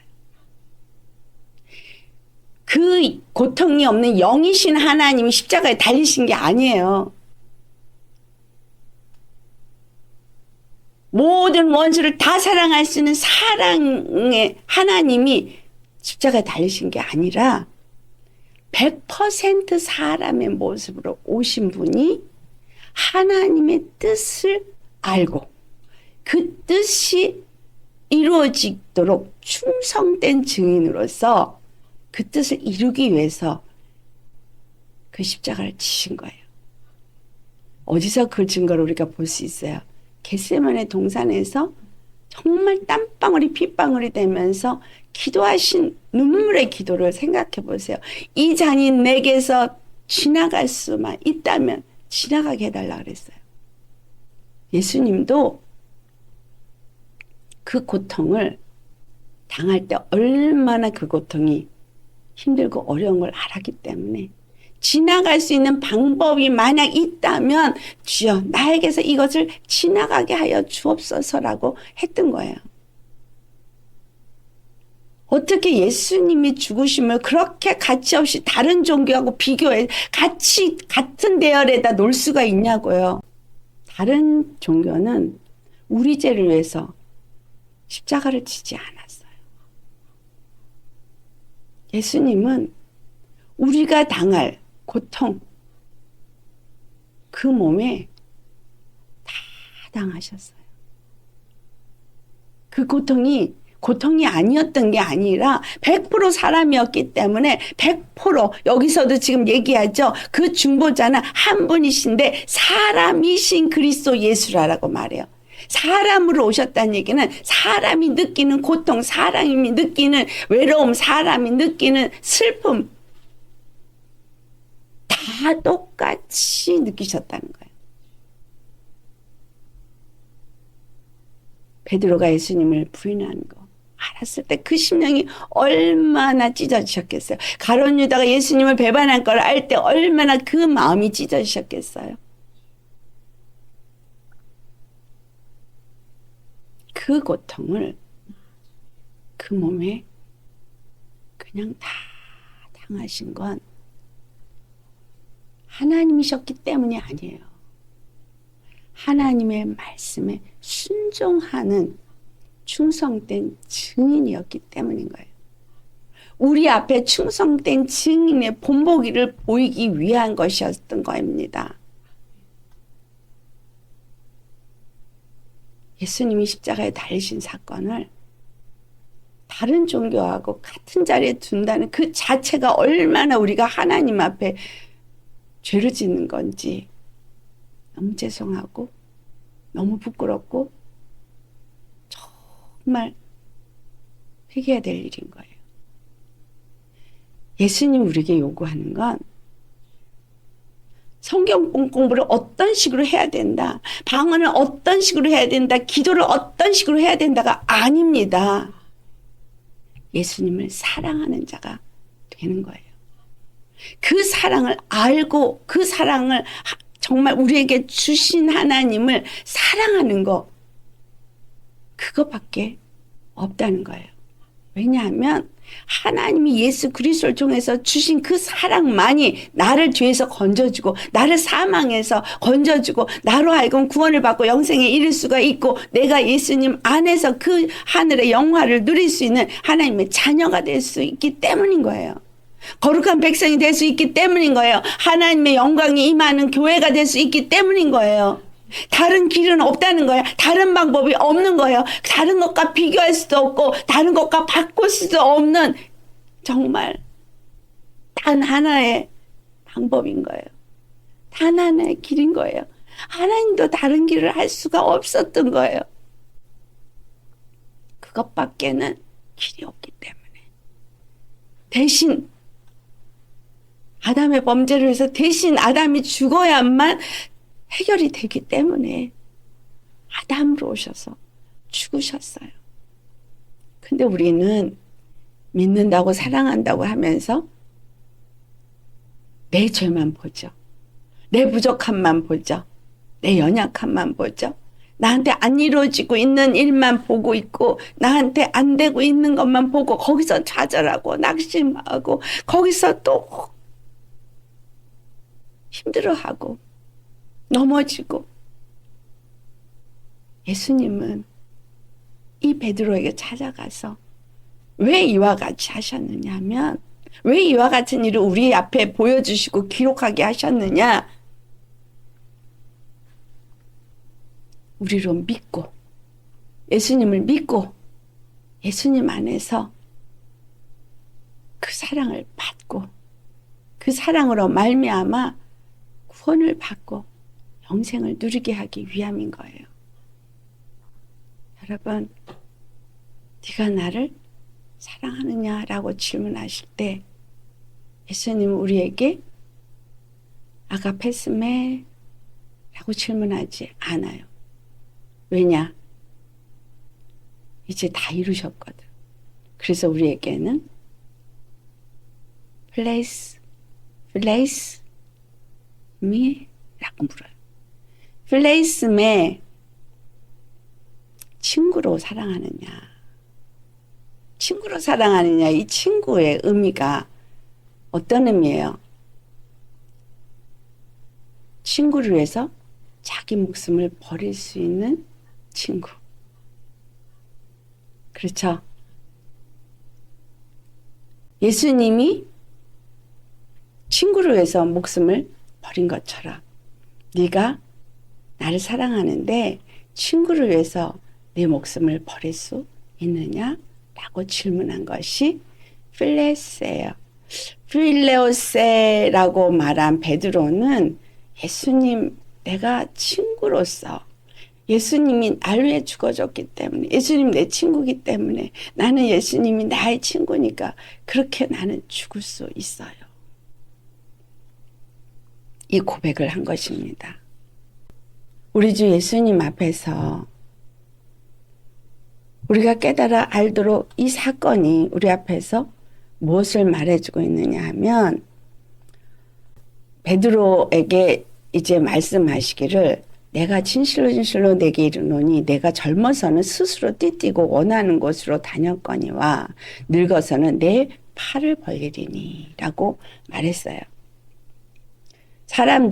그 고통이 없는 영이신 하나님이 십자가에 달리신 게 아니에요. 모든 원수를 다 사랑할 수 있는 사랑의 하나님이 십자가에 달리신 게 아니라 100% 사람의 모습으로 오신 분이 하나님의 뜻을 알고 그 뜻이 이루어지도록 충성된 증인으로서 그 뜻을 이루기 위해서 그 십자가를 지신 거예요. 어디서 그 증거를 우리가 볼 수 있어요? 겟세마네 동산에서 정말 땀방울이 핏방울이 되면서 기도하신 눈물의 기도를 생각해 보세요. 이 잔이 내게서 지나갈 수만 있다면 지나가게 해달라 그랬어요. 예수님도 그 고통을 당할 때 얼마나 그 고통이 힘들고 어려운 걸 알았기 때문에 지나갈 수 있는 방법이 만약 있다면 주여 나에게서 이것을 지나가게 하여 주옵소서라고 했던 거예요. 어떻게 예수님이 죽으심을 그렇게 가치없이 다른 종교하고 비교해 같은 대열에다 놓을 수가 있냐고요. 다른 종교는 우리 죄를 위해서 십자가를 지지 않았어요. 예수님은 우리가 당할 고통, 그 몸에 다 당하셨어요. 그 고통이 아니었던 게 아니라 100% 사람이었기 때문에 100% 여기서도 지금 얘기하죠. 그 중보자는 한 분이신데 사람이신 그리스도 예수라고 말해요. 사람으로 오셨다는 얘기는 사람이 느끼는 고통, 사람이 느끼는 외로움, 사람이 느끼는 슬픔 다 똑같이 느끼셨다는 거예요. 베드로가 예수님을 부인한 거 알았을 때 그 심령이 얼마나 찢어지셨겠어요. 가룟 유다가 예수님을 배반한 걸 알 때 얼마나 그 마음이 찢어지셨겠어요. 그 고통을 그 몸에 그냥 다 당하신 건 하나님이셨기 때문이 아니에요. 하나님의 말씀에 순종하는 충성된 증인이었기 때문인 거예요. 우리 앞에 충성된 증인의 본보기를 보이기 위한 것이었던 겁니다. 예수님이 십자가에 달리신 사건을 다른 종교하고 같은 자리에 둔다는 그 자체가 얼마나 우리가 하나님 앞에 죄를 짓는 건지 너무 죄송하고 너무 부끄럽고 정말 회개해야 될 일인 거예요. 예수님 우리에게 요구하는 건 성경 공부를 어떤 식으로 해야 된다. 방언을 어떤 식으로 해야 된다. 기도를 어떤 식으로 해야 된다가 아닙니다. 예수님을 사랑하는 자가 되는 거예요. 그 사랑을 알고 그 사랑을 정말 우리에게 주신 하나님을 사랑하는 거, 그것밖에 없다는 거예요. 왜냐하면 하나님이 예수 그리스도를 통해서 주신 그 사랑만이 나를 죄에서 건져주고 나를 사망에서 건져주고 나로 하여금 구원을 받고 영생에 이를 수가 있고 내가 예수님 안에서 그 하늘의 영화를 누릴 수 있는 하나님의 자녀가 될 수 있기 때문인 거예요. 거룩한 백성이 될 수 있기 때문인 거예요. 하나님의 영광이 임하는 교회가 될 수 있기 때문인 거예요. 다른 길은 없다는 거예요. 다른 방법이 없는 거예요. 다른 것과 비교할 수도 없고 다른 것과 바꿀 수도 없는 정말 단 하나의 방법인 거예요. 단 하나의 길인 거예요. 하나님도 다른 길을 할 수가 없었던 거예요. 그것밖에는 길이 없기 때문에. 대신 아담의 범죄를 해서 대신 아담이 죽어야만 해결이 되기 때문에 아담으로 오셔서 죽으셨어요. 근데 우리는 믿는다고 사랑한다고 하면서 내 죄만 보죠. 내 부족함만 보죠. 내 연약함만 보죠. 나한테 안 이루어지고 있는 일만 보고 있고 나한테 안 되고 있는 것만 보고 거기서 좌절하고 낙심하고 거기서 또 힘들어하고 넘어지고. 예수님은 이 베드로에게 찾아가서 왜 이와 같이 하셨느냐 하면, 왜 이와 같은 일을 우리 앞에 보여주시고 기록하게 하셨느냐, 우리로 믿고 예수님을 믿고 예수님 안에서 그 사랑을 받고 그 사랑으로 말미암아 구원을 받고 영생을 누리게 하기 위함인 거예요. 여러분, 네가 나를 사랑하느냐라고 질문하실 때 예수님은 우리에게 아가페스메 라고 질문하지 않아요. 왜냐? 이제 다 이루셨거든. 그래서 우리에게는 place me 라고 물어요. place me, 친구로 사랑하느냐. 친구로 사랑하느냐, 이 친구의 의미가 어떤 의미예요? 친구를 위해서 자기 목숨을 버릴 수 있는 친구. 그렇죠? 예수님이 친구를 위해서 목숨을 버린 것처럼 네가 나를 사랑하는데 친구를 위해서 내 목숨을 버릴 수 있느냐? 라고 질문한 것이 필레스예요. 필레오세라고 말한 베드로는 예수님, 내가 친구로서 예수님이 나를 위해 죽어줬기 때문에, 예수님 내 친구이기 때문에, 나는 예수님이 나의 친구니까 그렇게 나는 죽을 수 있어요. 이 고백을 한 것입니다. 우리 주 예수님 앞에서 우리가 깨달아 알도록 이 사건이 우리 앞에서 무엇을 말해주고 있느냐 하면, 베드로에게 이제 말씀하시기를, 내가 진실로 진실로 내게 이르노니 내가 젊어서는 스스로 띠띠고 원하는 곳으로 다녔거니와 늙어서는 내 팔을 벌리리니 라고 말했어요. 다른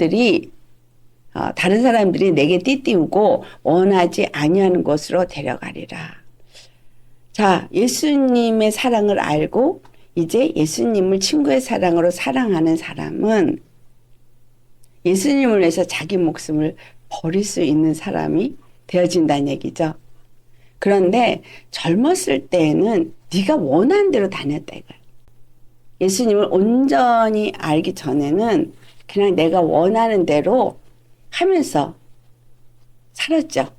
사람들이 내게 띠띠우고 원하지 아니하는 곳으로 데려가리라. 자, 예수님의 사랑을 알고 이제 예수님을 친구의 사랑으로 사랑하는 사람은 예수님을 위해서 자기 목숨을 버릴 수 있는 사람이 되어진다는 얘기죠. 그런데 젊었을 때에는 네가 원하는 대로 다녔다 이거야. 예수님을 온전히 알기 전에는 그냥 내가 원하는 대로 하면서 살았죠.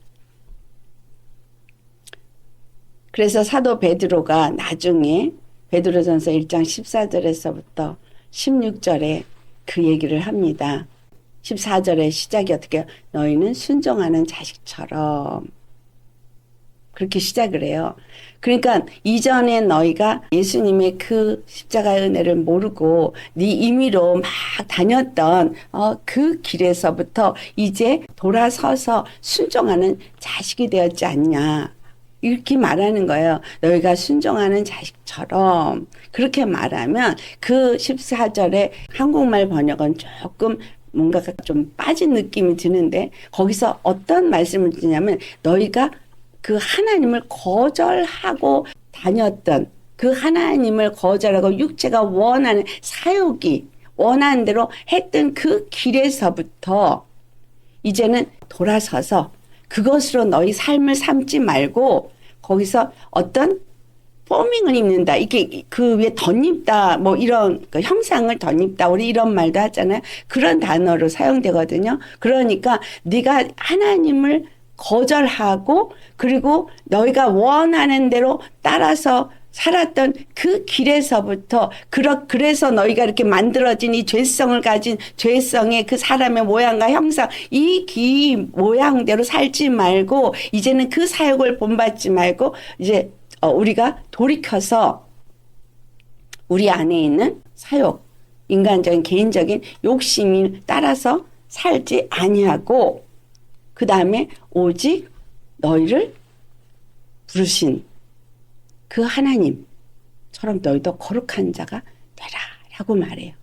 그래서 사도 베드로가 나중에 베드로전서 1장 14절에서부터 16절에 그 얘기를 합니다. 14절의 시작이 어떻게 해요? 너희는 순종하는 자식처럼. 그렇게 시작을 해요. 그러니까 이전에 너희가 예수님의 그 십자가의 은혜를 모르고 네 임의로 막 다녔던 그 길에서부터 이제 돌아서서 순종하는 자식이 되었지 않냐. 이렇게 말하는 거예요. 너희가 순종하는 자식처럼. 그렇게 말하면 그 14절의 한국말 번역은 조금 뭔가 좀 빠진 느낌이 드는데 거기서 어떤 말씀을 드냐면 너희가 그 하나님을 거절하고 다녔던 그 하나님을 거절하고 육체가 원하는 사욕이 원하는 대로 했던 그 길에서부터 이제는 돌아서서 그것으로 너희 삶을 삼지 말고 거기서 어떤 포밍을 입는다. 이게 그 위에 덧입다. 뭐 이런 그 형상을 덧입다. 우리 이런 말도 하잖아요. 그런 단어로 사용되거든요. 그러니까 네가 하나님을 거절하고 그리고 너희가 원하는 대로 따라서 살았던 그 길에서부터 그래서 너희가 이렇게 만들어진 이 죄성을 가진 죄성의 그 사람의 모양과 형상 이 모양대로 살지 말고 이제는 그 사욕을 본받지 말고 이제 우리가 돌이켜서 우리 안에 있는 사욕 인간적인 개인적인 욕심을 따라서 살지 아니하고 그 다음에 오직 너희를 부르신 그 하나님처럼 너희도 거룩한 자가 되라 라고 말해요.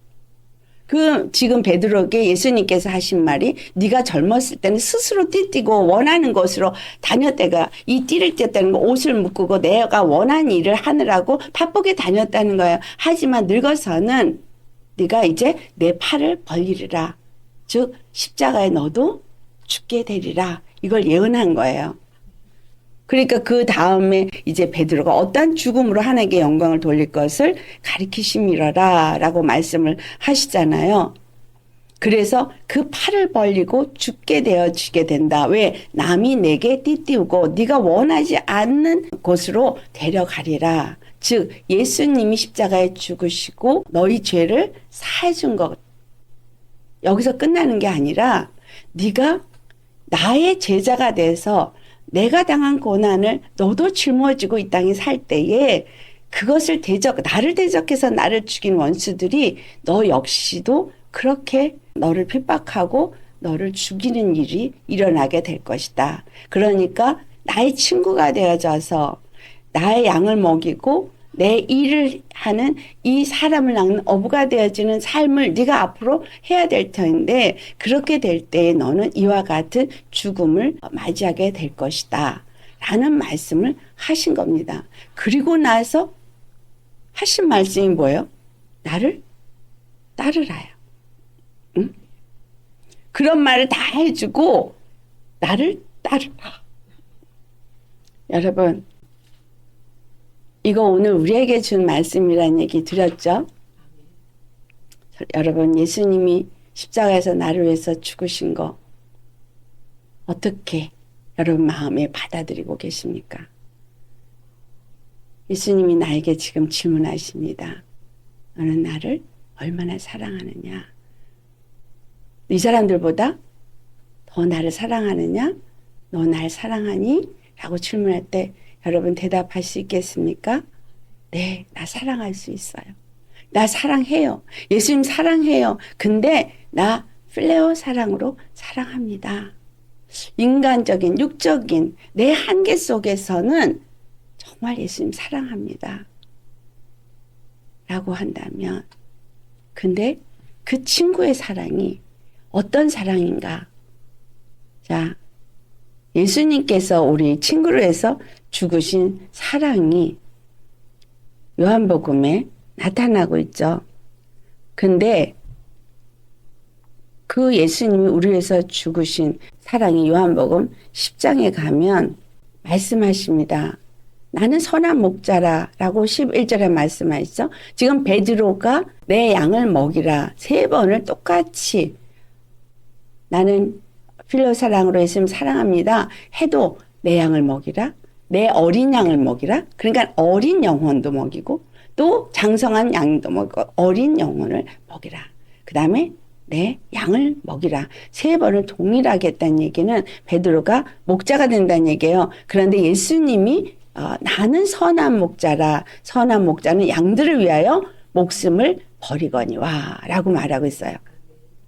그 지금 베드로에게 예수님께서 하신 말이 네가 젊었을 때는 스스로 띠뛰고 원하는 곳으로 다녔다가 이 띠를 띠었다는 거 옷을 묶고 내가 원하는 일을 하느라고 바쁘게 다녔다는 거예요. 하지만 늙어서는 네가 이제 내 팔을 벌리리라. 즉 십자가에 너도 죽게 되리라. 이걸 예언한 거예요. 그러니까 그 다음에 이제 베드로가 어떠한 죽음으로 하나님께 영광을 돌릴 것을 가리키심이러라 라고 말씀을 하시잖아요. 그래서 그 팔을 벌리고 죽게 되어지게 된다. 왜? 남이 내게 띠띠우고 네가 원하지 않는 곳으로 데려가리라. 즉 예수님이 십자가에 죽으시고 너희 죄를 사해준 것. 여기서 끝나는 게 아니라 네가 나의 제자가 돼서 내가 당한 고난을 너도 짊어지고 이 땅에 살 때에 그것을 나를 대적해서 나를 죽인 원수들이 너 역시도 그렇게 너를 핍박하고 너를 죽이는 일이 일어나게 될 것이다. 그러니까 나의 친구가 되어져서 나의 양을 먹이고 내 일을 하는 이 사람을 낳는 어부가 되어지는 삶을 네가 앞으로 해야 될 텐데 그렇게 될 때 너는 이와 같은 죽음을 맞이하게 될 것이다 라는 말씀을 하신 겁니다. 그리고 나서 하신 말씀이 뭐예요? 나를 따르라요. 응? 그런 말을 다 해주고 나를 따르라. 여러분 이거 오늘 우리에게 준 말씀이라는 얘기 드렸죠? 여러분 예수님이 십자가에서 나를 위해서 죽으신 거 어떻게 여러분 마음에 받아들이고 계십니까? 예수님이 나에게 지금 질문하십니다. 너는 나를 얼마나 사랑하느냐? 이 사람들보다 더 나를 사랑하느냐? 너 날 사랑하니? 라고 질문할 때 여러분 대답할 수 있겠습니까? 네, 나 사랑할 수 있어요. 나 사랑해요. 예수님 사랑해요. 근데 나 필레오 사랑으로 사랑합니다. 인간적인 육적인 내 한계 속에서는 정말 예수님 사랑합니다. 라고 한다면 근데 그 친구의 사랑이 어떤 사랑인가? 자, 예수님께서 우리 친구를 해서 죽으신 사랑이 요한복음에 나타나고 있죠. 근데 그 예수님이 우리 위해서 죽으신 사랑이 요한복음 10장에 가면 말씀하십니다. 나는 선한 목자라 라고 11절에 말씀하시죠. 지금 베드로가 내 양을 먹이라 3번을 똑같이 나는 필로 사랑으로 예수님 사랑합니다 해도 내 양을 먹이라 내 어린 양을 먹이라. 그러니까 어린 영혼도 먹이고 또 장성한 양도 먹이고 어린 영혼을 먹이라. 그 다음에 내 양을 먹이라. 세 번을 동일하게 했다는 얘기는 베드로가 목자가 된다는 얘기예요. 그런데 예수님이 나는 선한 목자라. 선한 목자는 양들을 위하여 목숨을 버리거니와 라고 말하고 있어요.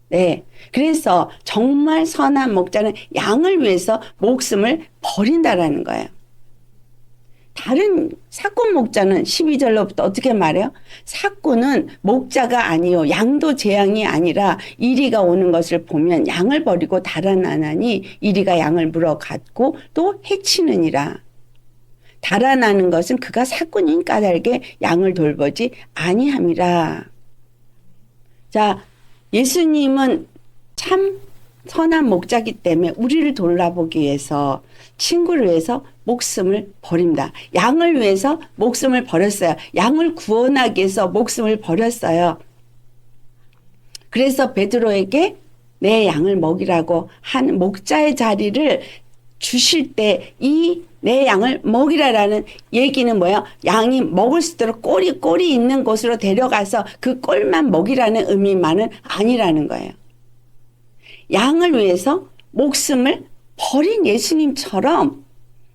네. 그래서 정말 선한 목자는 양을 위해서 목숨을 버린다라는 거예요. 다른 사꾼 목자는 12절로부터 어떻게 말해요? 사꾼은 목자가 아니요 양도 재앙이 아니라 이리가 오는 것을 보면 양을 버리고 달아나나니 이리가 양을 물어갔고 또 해치느니라. 달아나는 것은 그가 사꾼인 까닭에 양을 돌보지 아니함이라. 자, 예수님은 참 선한 목자기 때문에 우리를 돌아보기 위해서, 친구를 위해서 목숨을 버립니다. 양을 위해서 목숨을 버렸어요. 양을 구원하기 위해서 목숨을 버렸어요. 그래서 베드로에게 내 양을 먹이라고 한 목자의 자리를 주실 때 이 내 양을 먹이라라는 얘기는 뭐예요? 양이 먹을 수 있도록 꼴이 있는 곳으로 데려가서 그 꼴만 먹이라는 의미만은 아니라는 거예요. 양을 위해서 목숨을 버린 예수님처럼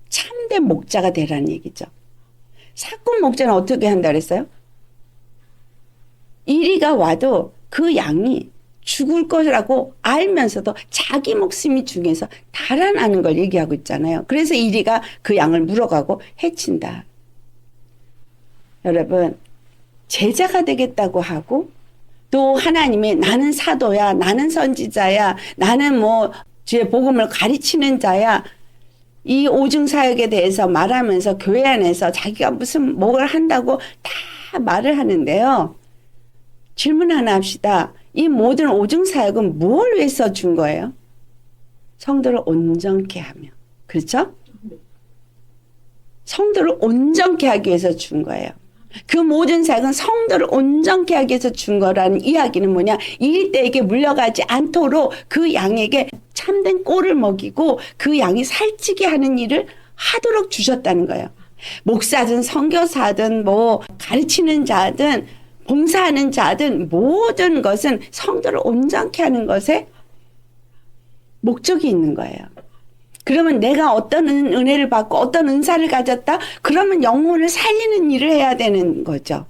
참된 목자가 되라는 얘기죠. 사꾼 목자는 어떻게 한다 그랬어요? 이리가 와도 그 양이 죽을 거라고 알면서도 자기 목숨이 중요해서 달아나는 걸 얘기하고 있잖아요. 그래서 이리가 그 양을 물어가고 해친다. 여러분, 제자가 되겠다고 하고 또 하나님의 나는 사도야, 나는 선지자야, 나는 뭐 주의 복음을 가르치는 자야, 이 오중사역에 대해서 말하면서 교회 안에서 자기가 무슨 뭘 한다고 다 말을 하는데요. 질문 하나 합시다. 이 모든 오중사역은 뭘 위해서 준 거예요? 성도를 온전케 하며. 그렇죠? 성도를 온전케 하기 위해서 준 거예요. 그 모든 사역은 성도를 온전케 하기 위해서 준 거라는 이야기는 뭐냐? 이리떼에게 물려가지 않도록 그 양에게 참된 꼴을 먹이고 그 양이 살찌게 하는 일을 하도록 주셨다는 거예요. 목사든 선교사든 뭐 가르치는 자든 봉사하는 자든 모든 것은 성도를 온전케 하는 것에 목적이 있는 거예요. 그러면 내가 어떤 은혜를 받고 어떤 은사를 가졌다? 그러면 영혼을 살리는 일을 해야 되는 거죠.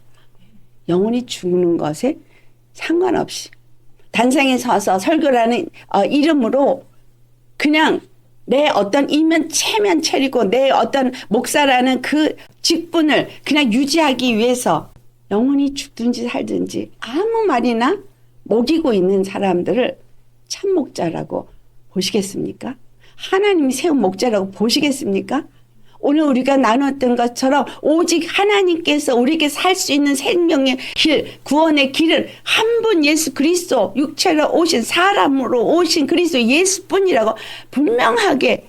영혼이 죽는 것에 상관없이. 단상에 서서 설교라는 이름으로 그냥 내 어떤 이면 체면 차리고 내 어떤 목사라는 그 직분을 그냥 유지하기 위해서 영혼이 죽든지 살든지 아무 말이나 먹이고 있는 사람들을 참 목자라고 보시겠습니까? 하나님이 세운 목자라고 보시겠습니까? 오늘 우리가 나눴던 것처럼 오직 하나님께서 우리에게 살 수 있는 생명의 길, 구원의 길은 한 분 예수 그리스도 육체로 오신 사람으로 오신 그리스도 예수뿐이라고 분명하게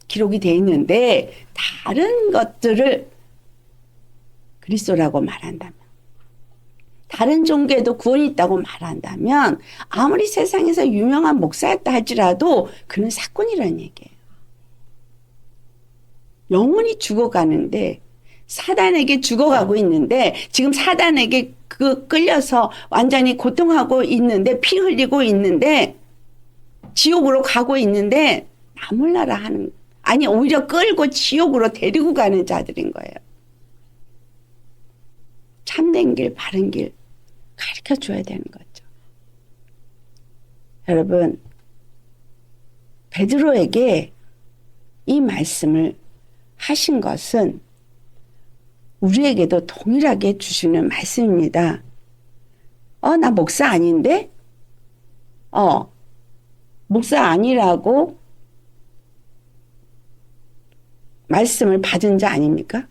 기록이 되어 있는데 다른 것들을 그리스도라고 말한다면 다른 종교에도 구원이 있다고 말한다면 아무리 세상에서 유명한 목사였다 할지라도 그는 사꾼이라는 얘기예요. 영혼이 죽어가는데 사단에게 죽어가고 있는데 지금 사단에게 끌려서 완전히 고통하고 있는데 피 흘리고 있는데 지옥으로 가고 있는데 나 몰라라 하는 아니 오히려 끌고 지옥으로 데리고 가는 자들인 거예요. 참된 길 바른 길 가르쳐 줘야 되는 거죠. 여러분 베드로에게 이 말씀을 하신 것은 우리에게도 동일하게 주시는 말씀입니다. 나 목사 아닌데? 목사 아니라고 말씀을 받은 자 아닙니까?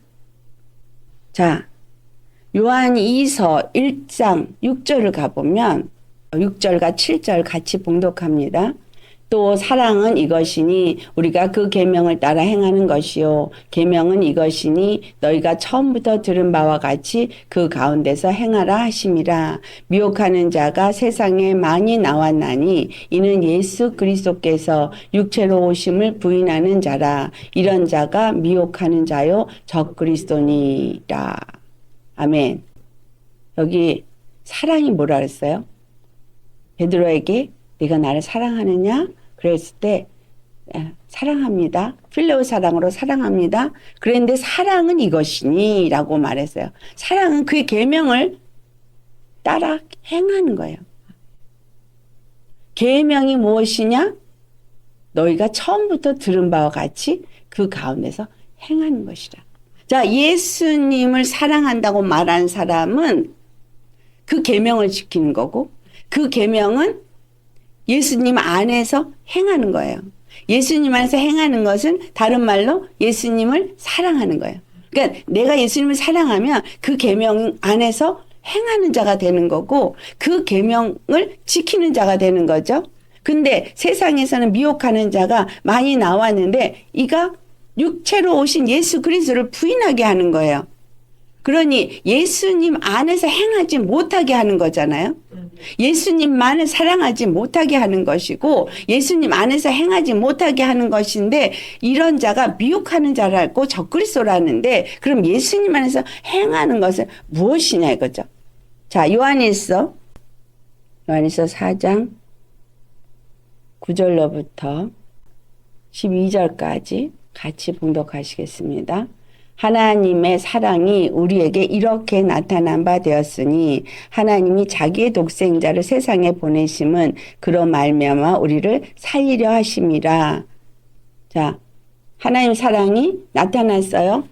자, 요한 2서 1장 6절을 가보면 6절과 7절 같이 봉독합니다. 또 사랑은 이것이니 우리가 그 계명을 따라 행하는 것이요 계명은 이것이니 너희가 처음부터 들은 바와 같이 그 가운데서 행하라 하심이라. 미혹하는 자가 세상에 많이 나왔나니 이는 예수 그리스도께서 육체로 오심을 부인하는 자라. 이런 자가 미혹하는 자요 적 그리스도니라. 아멘. 여기 사랑이 뭐라 그랬어요? 베드로에게 네가 나를 사랑하느냐? 그랬을 때 사랑합니다. 필레오 사랑으로 사랑합니다. 그런데 사랑은 이것이니 라고 말했어요. 사랑은 그의 계명을 따라 행하는 거예요. 계명이 무엇이냐? 너희가 처음부터 들은 바와 같이 그 가운데서 행하는 것이라. 자, 예수님을 사랑한다고 말하는 사람은 그 계명을 지키는 거고 그 계명은 예수님 안에서 행하는 거예요. 예수님 안에서 행하는 것은 다른 말로 예수님을 사랑하는 거예요. 그러니까 내가 예수님을 사랑하면 그 계명 안에서 행하는 자가 되는 거고 그 계명을 지키는 자가 되는 거죠. 근데 세상에서는 미혹하는 자가 많이 나왔는데 이가 육체로 오신 예수 그리스도를 부인하게 하는 거예요. 그러니 예수님 안에서 행하지 못하게 하는 거잖아요. 예수님만을 사랑하지 못하게 하는 것이고 예수님 안에서 행하지 못하게 하는 것인데 이런 자가 미혹하는 자라고 적그리스도라는데 그럼 예수님 안에서 행하는 것은 무엇이냐 이거죠. 자, 요한일서 4장 9절로부터 12절까지 같이 봉독하시겠습니다. 하나님의 사랑이 우리에게 이렇게 나타난 바 되었으니 하나님이 자기의 독생자를 세상에 보내심은 그로 말미암아 우리를 살리려 하심이라. 자, 하나님 사랑이 나타났어요.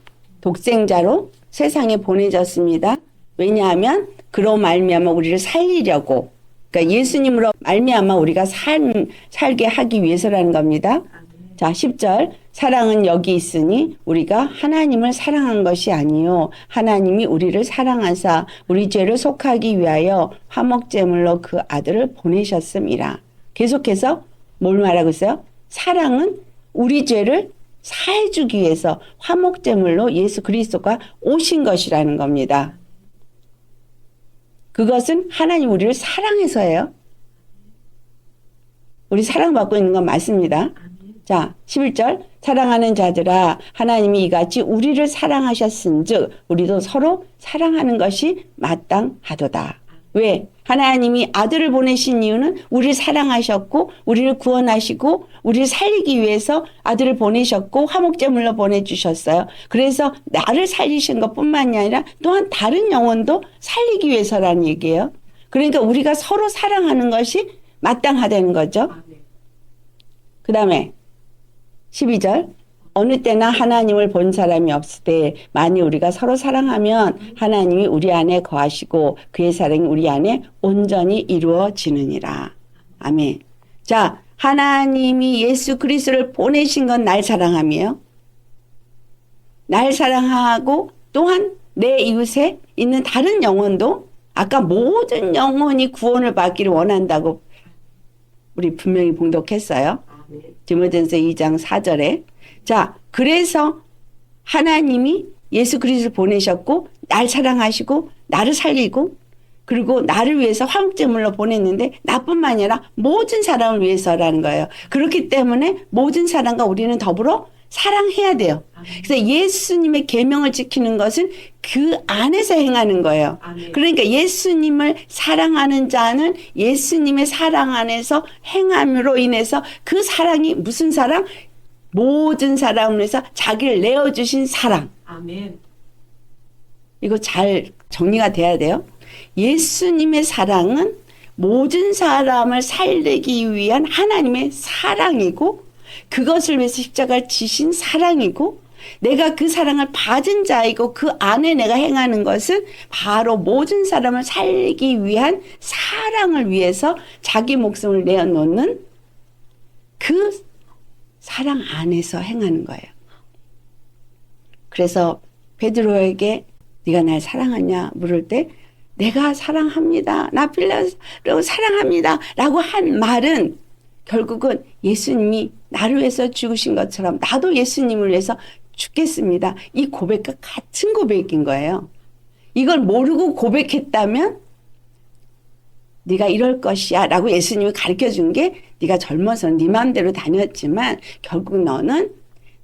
독생자로 세상에 보내졌습니다. 왜냐하면 그로 말미암아 우리를 살리려고. 그러니까 예수님으로 말미암아 우리가 살게 하기 위해서라는 겁니다. 자, 10절. 사랑은 여기 있으니 우리가 하나님을 사랑한 것이 아니요 하나님이 우리를 사랑하사 우리 죄를 속하기 위하여 화목제물로 그 아들을 보내셨음이라. 계속해서 뭘 말하고 있어요? 사랑은 우리 죄를 사해주기 위해서 화목제물로 예수 그리스도가 오신 것이라는 겁니다. 그것은 하나님 우리를 사랑해서예요. 우리 사랑받고 있는 건 맞습니다. 자, 11절. 사랑하는 자들아 하나님이 이같이 우리를 사랑하셨은즉 우리도 서로 사랑하는 것이 마땅하도다. 왜? 하나님이 아들을 보내신 이유는 우리를 사랑하셨고 우리를 구원하시고 우리를 살리기 위해서 아들을 보내셨고 화목제물로 보내주셨어요. 그래서 나를 살리신 것뿐만이 아니라 또한 다른 영혼도 살리기 위해서라는 얘기예요. 그러니까 우리가 서로 사랑하는 것이 마땅하다는 거죠. 그 다음에 12절. 어느 때나 하나님을 본 사람이 없을 때 만일 우리가 서로 사랑하면 하나님이 우리 안에 거하시고 그의 사랑이 우리 안에 온전히 이루어지느니라. 아멘. 자, 하나님이 예수 그리스도를 보내신 건 날 사랑함이에요. 날 사랑하고 또한 내 이웃에 있는 다른 영혼도 아까 모든 영혼이 구원을 받기를 원한다고 우리 분명히 봉독했어요. 디모데전서 2장 4절에. 자, 그래서 하나님이 예수 그리스도를 보내셨고 날 사랑하시고 나를 살리고 그리고 나를 위해서 화목제물로 보냈는데 나뿐만 아니라 모든 사람을 위해서라는 거예요. 그렇기 때문에 모든 사람과 우리는 더불어 사랑해야 돼요. 그래서 예수님의 계명을 지키는 것은 그 안에서 행하는 거예요. 그러니까 예수님을 사랑하는 자는 예수님의 사랑 안에서 행함으로 인해서 그 사랑이 무슨 사랑? 모든 사람을 위해서 자기를 내어주신 사랑. 아멘. 이거 잘 정리가 돼야 돼요. 예수님의 사랑은 모든 사람을 살리기 위한 하나님의 사랑이고 그것을 위해서 십자가를 지신 사랑이고 내가 그 사랑을 받은 자이고 그 안에 내가 행하는 것은 바로 모든 사람을 살리기 위한 사랑을 위해서 자기 목숨을 내어놓는 그 사랑 안에서 행하는 거예요. 그래서 베드로에게 네가 날 사랑하냐 물을 때 내가 사랑합니다. 나 필레오를 사랑합니다. 라고 한 말은 결국은 예수님이 나를 위해서 죽으신 것처럼 나도 예수님을 위해서 죽겠습니다. 이 고백과 같은 고백인 거예요. 이걸 모르고 고백했다면 네가 이럴 것이야 라고 예수님이 가르쳐준 게 네가 젊어서 네 마음대로 다녔지만 결국 너는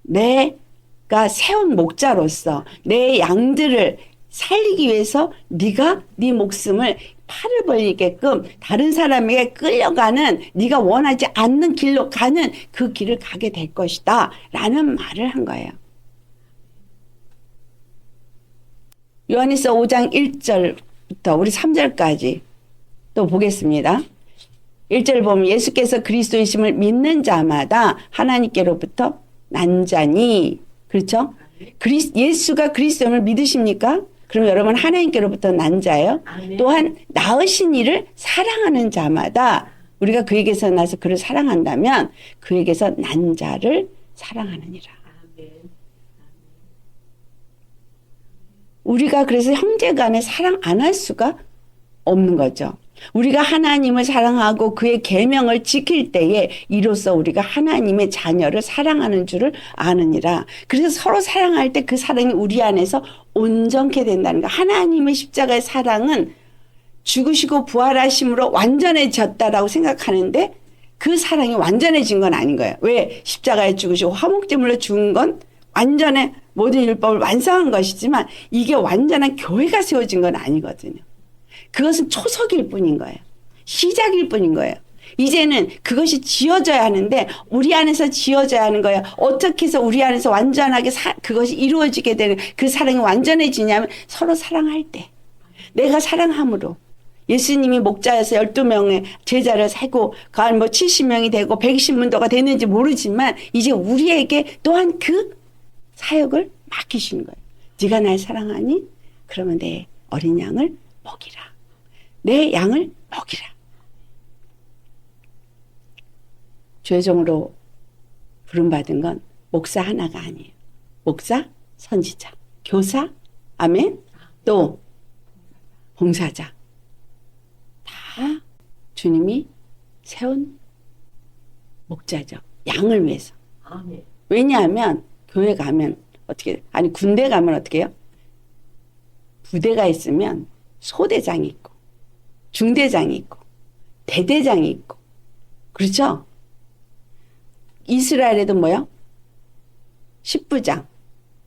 내가 세운 목자로서 내 양들을 살리기 위해서 네가 네 목숨을 팔을 벌리게끔 다른 사람에게 끌려가는 네가 원하지 않는 길로 가는 그 길을 가게 될 것이다 라는 말을 한 거예요. 요한일서 5장 1절부터 우리 3절까지 또 보겠습니다. 1절 보면 예수께서 그리스도이심을 믿는 자마다 하나님께로부터 난 자니, 그렇죠? 예수가 그리스도임을 믿으십니까? 그럼 여러분 하나님께로부터 난 자예요. 또한 낳으신 이를 사랑하는 자마다 우리가 그에게서 나서 그를 사랑한다면 그에게서 난 자를 사랑하느니라. 우리가 그래서 형제간에 사랑 안 할 수가 없는 거죠. 우리가 하나님을 사랑하고 그의 계명을 지킬 때에 이로써 우리가 하나님의 자녀를 사랑하는 줄을 아느니라. 그래서 서로 사랑할 때 그 사랑이 우리 안에서 온전케 된다는 거. 하나님의 십자가의 사랑은 죽으시고 부활하심으로 완전해졌다라고 생각하는데 그 사랑이 완전해진 건 아닌 거예요. 왜? 십자가에 죽으시고 화목제물로 죽은 건 완전히 모든 율법을 완성한 것이지만 이게 완전한 교회가 세워진 건 아니거든요. 그것은 초석일 뿐인 거예요. 시작일 뿐인 거예요. 이제는 그것이 지어져야 하는데 우리 안에서 지어져야 하는 거예요. 어떻게 해서 우리 안에서 완전하게 그것이 이루어지게 되는 그 사랑이 완전해지냐면 서로 사랑할 때. 내가 사랑함으로. 예수님이 목자여서 12명의 제자를 세고 그한 70명이 되고 120문도가 됐는지 모르지만 이제 우리에게 또한 그 사역을 맡기시는 거예요. 네가 날 사랑하니? 그러면 내 어린 양을 먹이라. 내 양을 먹이라. 죄종으로 부름받은 건 목사 하나가 아니에요. 목사, 선지자, 교사, 아멘, 또 봉사자. 다 주님이 세운 목자죠. 양을 위해서. 왜냐하면 교회 가면 어떻게, 아니 군대 가면 어떻게 해요? 부대가 있으면 소대장이 있고 중대장이 있고 대대장이 있고 그렇죠? 이스라엘에도 뭐요? 10부장,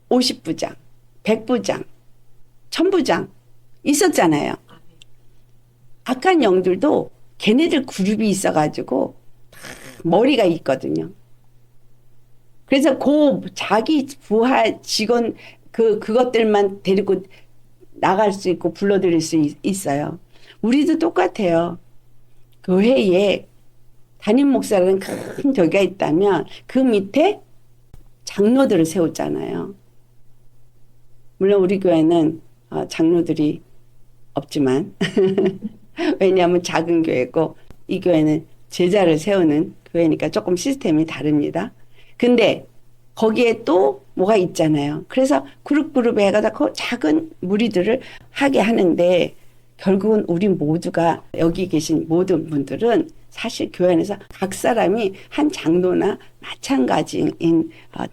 50부장, 100부장, 1000부장 있었잖아요. 악한 영들도 걔네들 그룹이 있어가지고 머리가 있거든요. 그래서 자기 부하 직원 그것들만 데리고 나갈 수 있고 불러들일 수 있어요. 우리도 똑같아요. 교회에 담임 목사라는 큰 교회가 있다면 그 밑에 장로들을 세웠잖아요. 물론 우리 교회는 장로들이 없지만 왜냐하면 작은 교회고 이 교회는 제자를 세우는 교회니까 조금 시스템이 다릅니다. 근데 거기에 또 뭐가 있잖아요. 그래서 그룹에 해가지고 작은 무리들을 하게 하는데 결국은 우리 모두가 여기 계신 모든 분들은 사실 교회 안에서 각 사람이 한 장로나 마찬가지인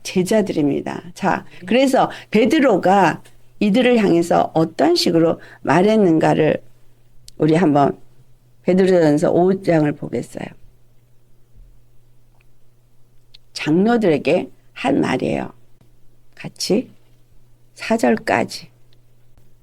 제자들입니다. 자, 그래서 베드로가 이들을 향해서 어떤 식으로 말했는가를 우리 한번 베드로전서 5장을 보겠어요. 장로들에게 한 말이에요. 같이 4절까지.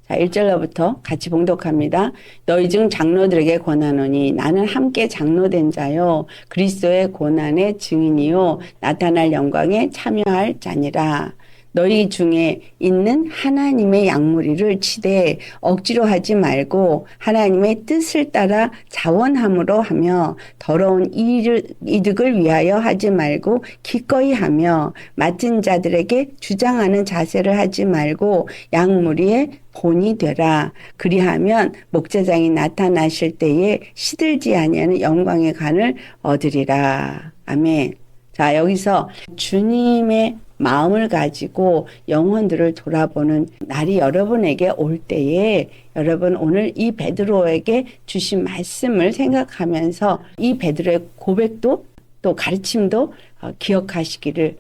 자, 1절로부터 같이 봉독합니다. 너희 중 장로들에게 권하노니 나는 함께 장로된 자요 그리스도의 고난의 증인이요 나타날 영광에 참여할 자니라. 너희 중에 있는 하나님의 양무리를 치되 억지로 하지 말고 하나님의 뜻을 따라 자원함으로 하며 더러운 이득을 위하여 하지 말고 기꺼이 하며 맡은 자들에게 주장하는 자세를 하지 말고 양무리의 본이 되라. 그리하면 목자장이 나타나실 때에 시들지 아니하는 영광의 관을 얻으리라. 아멘. 자, 여기서 주님의 마음을 가지고 영혼들을 돌아보는 날이 여러분에게 올 때에 여러분 오늘 이 베드로에게 주신 말씀을 생각하면서 이 베드로의 고백도 또 가르침도 기억하시기를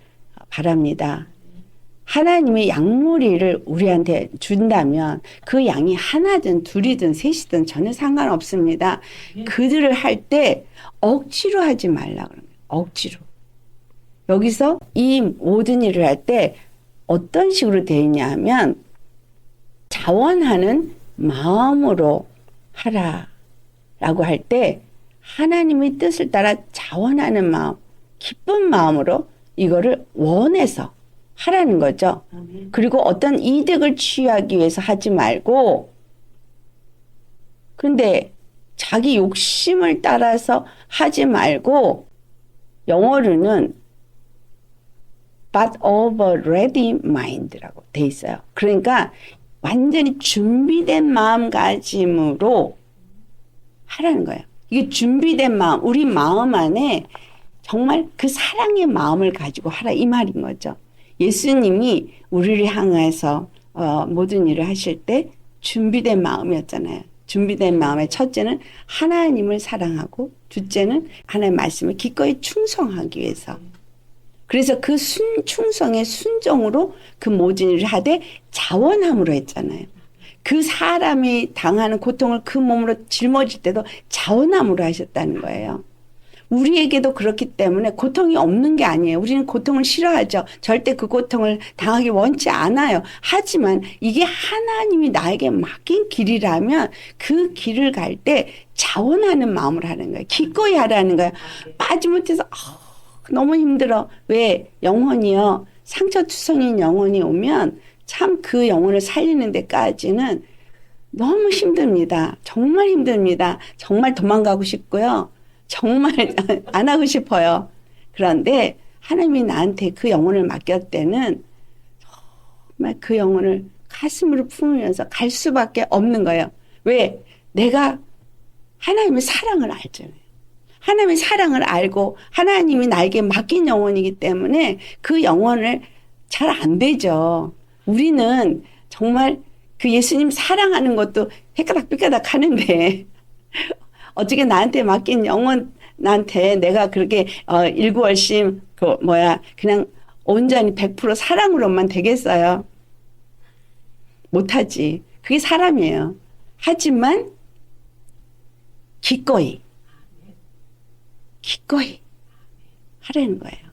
바랍니다. 하나님의 양무리를 우리한테 준다면 그 양이 하나든 둘이든 셋이든 전혀 상관없습니다. 그들을 할 때 억지로 하지 말라 그러면 억지로. 여기서 이 모든 일을 할 때 어떤 식으로 되어 있냐 하면 자원하는 마음으로 하라 라고 할 때 하나님의 뜻을 따라 자원하는 마음, 기쁜 마음으로 이거를 원해서 하라는 거죠. 그리고 어떤 이득을 취하기 위해서 하지 말고, 근데 자기 욕심을 따라서 하지 말고, 영어로는 but of a ready mind라고 돼 있어요. 그러니까 완전히 준비된 마음가짐으로 하라는 거예요. 이게 준비된 마음, 우리 마음 안에 정말 그 사랑의 마음을 가지고 하라 이 말인 거죠. 예수님이 우리를 향해서 모든 일을 하실 때 준비된 마음이었잖아요. 준비된 마음의 첫째는 하나님을 사랑하고 둘째는 하나님의 말씀을 기꺼이 충성하기 위해서. 그래서 그 충성의 순종으로 그 모든 일을 하되 자원함으로 했잖아요. 그 사람이 당하는 고통을 그 몸으로 짊어질 때도 자원함으로 하셨다는 거예요. 우리에게도 그렇기 때문에 고통이 없는 게 아니에요. 우리는 고통을 싫어하죠. 절대 그 고통을 당하기 원치 않아요. 하지만 이게 하나님이 나에게 맡긴 길이라면 그 길을 갈 때 자원하는 마음으로 하는 거예요. 기꺼이 하라는 거예요. 빠지못해서 너무 힘들어. 왜? 영혼이요. 상처투성인 영혼이 오면 참 그 영혼을 살리는 데까지는 너무 힘듭니다. 정말 힘듭니다. 정말 도망가고 싶고요. 정말 안 하고 싶어요. 그런데 하나님이 나한테 그 영혼을 맡겼을 때는 정말 그 영혼을 가슴으로 품으면서 갈 수밖에 없는 거예요. 왜? 내가 하나님의 사랑을 알잖아요. 하나님의 사랑을 알고 하나님이 나에게 맡긴 영혼이기 때문에 그 영혼을 잘 안 되죠. 우리는 정말 그 예수님 사랑하는 것도 헷가닥 하는데 어떻게 나한테 맡긴 영혼한테 내가 그렇게 일구월심 그냥 온전히 100% 사랑으로만 되겠어요? 못하지. 그게 사람이에요. 하지만 기꺼이 하라는 거예요.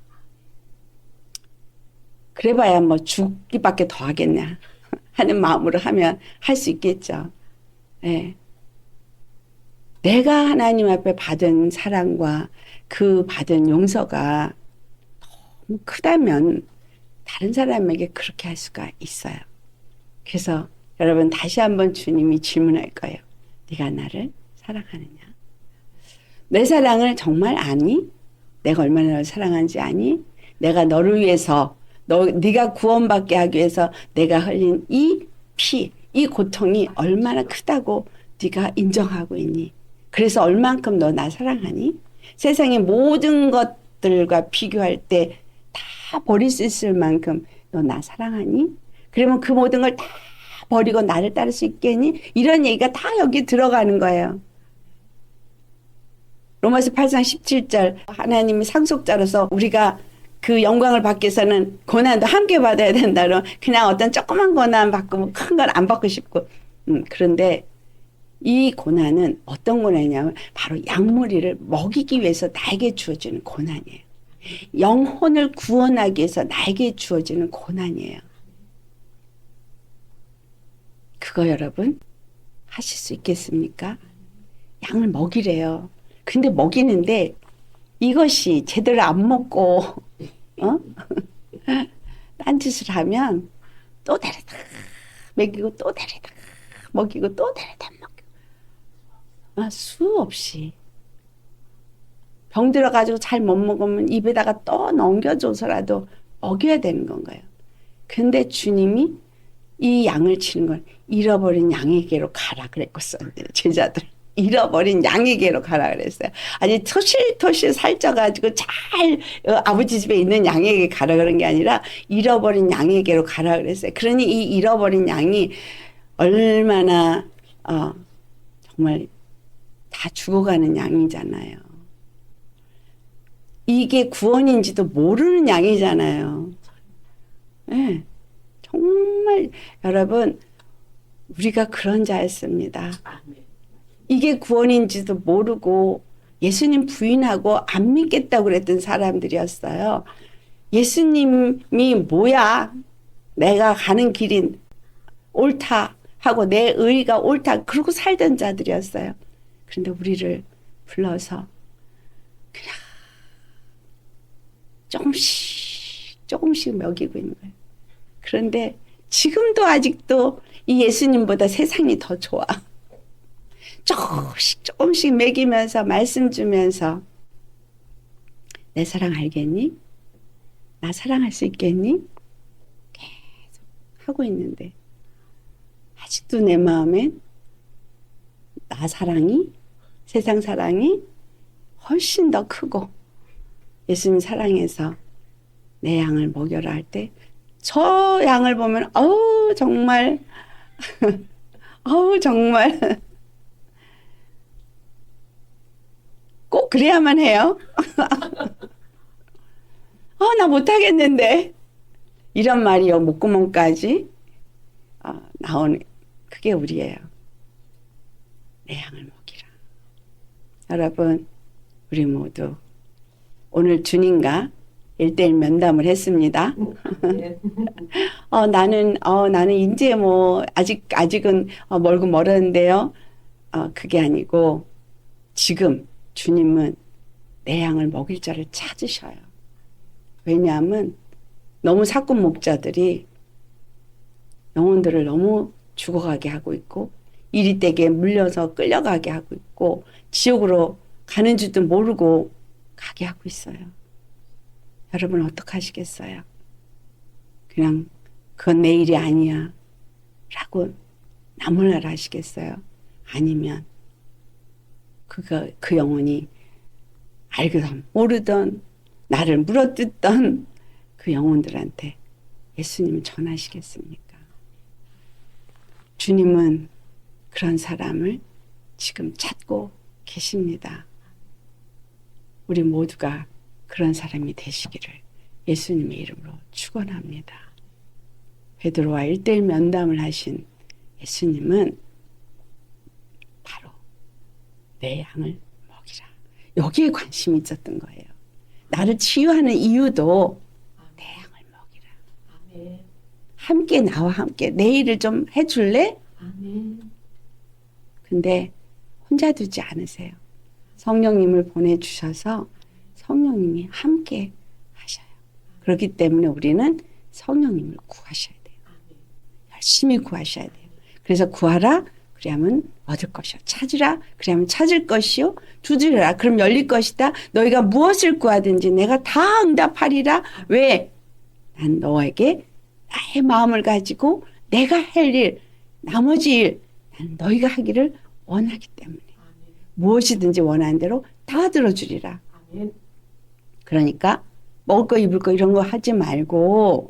그래봐야 뭐 죽기밖에 더 하겠냐 하는 마음으로 하면 할 수 있겠죠. 네. 내가 하나님 앞에 받은 사랑과 그 받은 용서가 너무 크다면 다른 사람에게 그렇게 할 수가 있어요. 그래서 여러분 다시 한번 주님이 질문할 거예요. 네가 나를 사랑하느냐? 내 사랑을 정말 아니? 내가 얼마나 너를 사랑하는지 아니? 내가 너를 위해서 네가 구원받게 하기 위해서 내가 흘린 이 피, 이 고통이 얼마나 크다고 네가 인정하고 있니? 그래서 얼만큼 너 나 사랑하니? 세상의 모든 것들과 비교할 때 다 버릴 수 있을 만큼 너 나 사랑하니? 그러면 그 모든 걸 다 버리고 나를 따를 수 있겠니? 이런 얘기가 다 여기 들어가는 거예요. 로마서 8장 17절 하나님이 상속자로서 우리가 그 영광을 받기 위해서는 고난도 함께 받아야 된다로 그냥 어떤 조그만 고난 받고 큰 건 안 받고 싶고 그런데 이 고난은 어떤 고난이냐면 바로 양무리를 먹이기 위해서 나에게 주어지는 고난이에요. 영혼을 구원하기 위해서 나에게 주어지는 고난이에요. 그거 여러분 하실 수 있겠습니까? 양을 먹이래요. 근데 먹이는데 이것이 제대로 안 먹고 딴짓을 하면 또 데려다 먹이고 또 데려다 먹이고 또 데려다 먹이고 수없이 병 들어가지고 잘 못 먹으면 입에다가 또 넘겨줘서라도 먹여야 되는 건가요? 근데 주님이 이 양을 치는 걸 잃어버린 양에게로 가라 그랬었어요. 제자들 잃어버린 양에게로 가라 그랬어요. 아니 토실토실 살쪄가지고 잘 아버지 집에 있는 양에게 가라 그런 게 아니라 잃어버린 양에게로 가라 그랬어요. 그러니 이 잃어버린 양이 얼마나 정말 다 죽어가는 양이잖아요. 이게 구원인지도 모르는 양이잖아요. 네. 정말 여러분 우리가 그런 자였습니다. 이게 구원인지도 모르고 예수님 부인하고 안 믿겠다고 그랬던 사람들이었어요. 예수님이 뭐야? 내가 가는 길이 옳다 하고 내 의의가 옳다 그러고 살던 자들이었어요. 그런데 우리를 불러서 그냥 조금씩 먹이고 있는 거예요. 그런데 지금도 아직도 이 예수님보다 세상이 더 좋아. 조금씩 먹이면서 말씀 주면서 내 사랑 알겠니? 나 사랑할 수 있겠니? 계속 하고 있는데 아직도 내 마음엔 나 사랑이, 세상 사랑이 훨씬 더 크고 예수님 사랑해서 내 양을 먹여라 할 때 저 양을 보면 정말 정말 꼭 그래야만 해요. 나 못하겠는데 이런 말이요 목구멍까지 나오는 그게 우리예요. 내 양을 먹이라. 여러분 우리 모두 오늘 주님과 1대1 면담을 했습니다. 나는 이제 뭐 아직은 멀고 멀었는데요. 그게 아니고 지금 주님은 내 양을 먹일 자를 찾으셔요. 왜냐하면 너무 사꾼 목자들이 영혼들을 너무 죽어가게 하고 있고 이리떼게 물려서 끌려가게 하고 있고 지옥으로 가는 줄도 모르고 가게 하고 있어요. 여러분 어떡하시겠어요? 그냥 그건 내 일이 아니야 라고 나몰라라 하시겠어요? 아니면 그 영혼이 알거든 모르던 나를 물어뜯던 그 영혼들한테 예수님은 전하시겠습니까? 주님은 그런 사람을 지금 찾고 계십니다. 우리 모두가 그런 사람이 되시기를 예수님의 이름으로 축원합니다. 베드로와 1대1 면담을 하신 예수님은 바로 내 양을 먹이라. 여기에 관심이 있었던 거예요. 나를 치유하는 이유도 내 양을 먹이라. 아멘. 함께 나와 함께 내 일을 좀 해줄래? 아멘. 근데 혼자 두지 않으세요. 성령님을 보내주셔서 성령님이 함께 하셔요. 그렇기 때문에 우리는 성령님을 구하셔야 돼요. 열심히 구하셔야 돼요. 그래서 구하라 그래야만 얻을 것이요. 찾으라 그래야만 찾을 것이요. 두드려라 그럼 열릴 것이다. 너희가 무엇을 구하든지 내가 다 응답하리라. 왜? 난 너에게 나의 마음을 가지고 내가 할 일, 나머지 일 난 너희가 하기를 원하기 때문에 무엇이든지 원하는 대로 다 들어주리라. 그러니까 먹을 거 입을 거 이런 거 하지 말고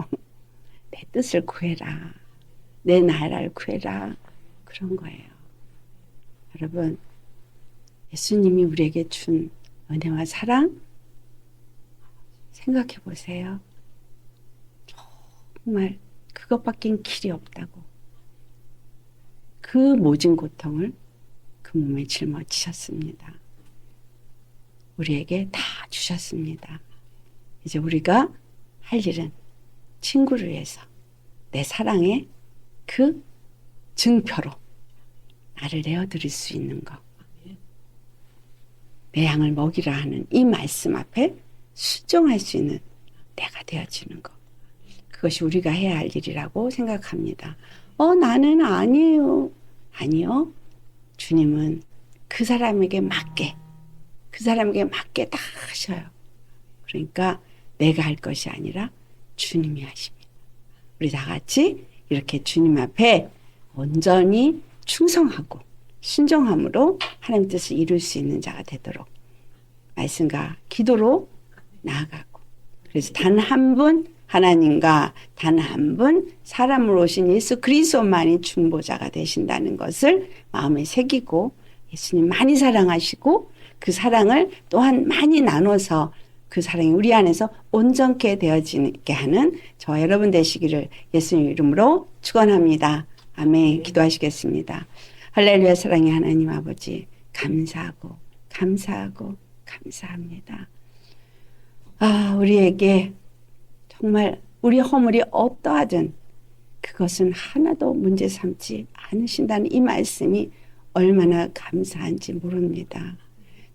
내 뜻을 구해라. 내 나라를 구해라. 그런 거예요. 여러분 예수님이 우리에게 준 은혜와 사랑 생각해 보세요. 정말 그것밖엔 길이 없다고. 그 모진 고통을 그 몸에 짊어지셨습니다. 우리에게 다 주셨습니다. 이제 우리가 할 일은 친구를 위해서 내 사랑의 그 증표로 나를 내어드릴 수 있는 것. 내 양을 먹이라 하는 이 말씀 앞에 순종할 수 있는 내가 되어지는 것. 그것이 우리가 해야 할 일이라고 생각합니다. 나는 아니에요. 아니요. 주님은 그 사람에게 맞게 다 하셔요. 그러니까 내가 할 것이 아니라 주님이 하십니다. 우리 다 같이 이렇게 주님 앞에 온전히 충성하고 순종함으로 하나님 뜻을 이룰 수 있는 자가 되도록 말씀과 기도로 나아가고 그래서 단 한 분 하나님과 단 한 분 사람으로 오신 예수 그리스도만이 중보자가 되신다는 것을 마음에 새기고 예수님 많이 사랑하시고 그 사랑을 또한 많이 나눠서 그 사랑이 우리 안에서 온전케 되어지게 하는 저와 여러분 되시기를 예수님 이름으로 축원합니다. 아멘. 기도하시겠습니다. 할렐루야. 사랑의 하나님 아버지 감사하고 감사합니다. 우리에게 정말 우리 허물이 어떠하든 그것은 하나도 문제 삼지 않으신다는 이 말씀이 얼마나 감사한지 모릅니다.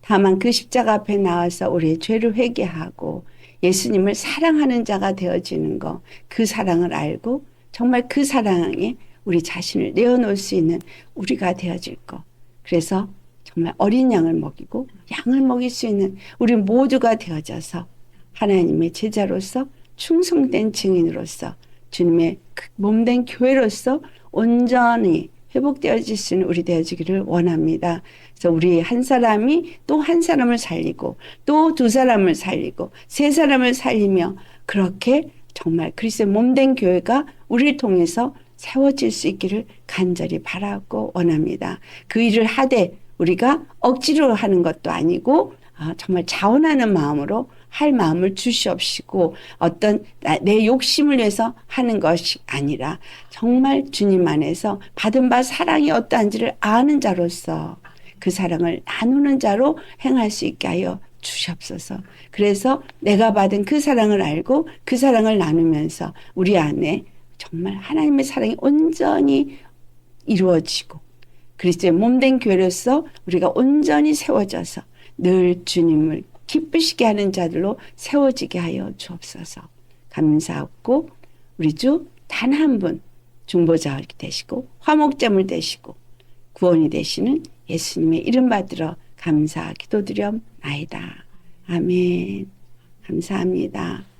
다만 그 십자가 앞에 나와서 우리의 죄를 회개하고 예수님을 사랑하는 자가 되어지는 것, 그 사랑을 알고 정말 그 사랑에 우리 자신을 내어놓을 수 있는 우리가 되어질 것. 그래서 정말 어린 양을 먹이고 양을 먹일 수 있는 우리 모두가 되어져서 하나님의 제자로서 충성된 증인으로서 주님의 몸된 교회로서 온전히 회복되어질 수 있는 우리 되어지기를 원합니다. 그래서 우리 한 사람이 또 한 사람을 살리고 또 두 사람을 살리고 세 사람을 살리며 그렇게 정말 그리스도의 몸된 교회가 우리를 통해서 세워질 수 있기를 간절히 바라고 원합니다. 그 일을 하되 우리가 억지로 하는 것도 아니고 정말 자원하는 마음으로 할 마음을 주시옵시고 어떤 내 욕심을 위해서 하는 것이 아니라 정말 주님 안에서 받은 바 사랑이 어떠한지를 아는 자로서 그 사랑을 나누는 자로 행할 수 있게 하여 주시옵소서. 그래서 내가 받은 그 사랑을 알고 그 사랑을 나누면서 우리 안에 정말 하나님의 사랑이 온전히 이루어지고 그리스도의 몸된 교회로서 우리가 온전히 세워져서 늘 주님을 기쁘시게 하는 자들로 세워지게 하여 주옵소서. 감사하고 우리 주 단 한 분 중보자 되시고 화목제물 되시고 구원이 되시는 예수님의 이름 받들어 감사 기도드려나이다. 아멘. 감사합니다.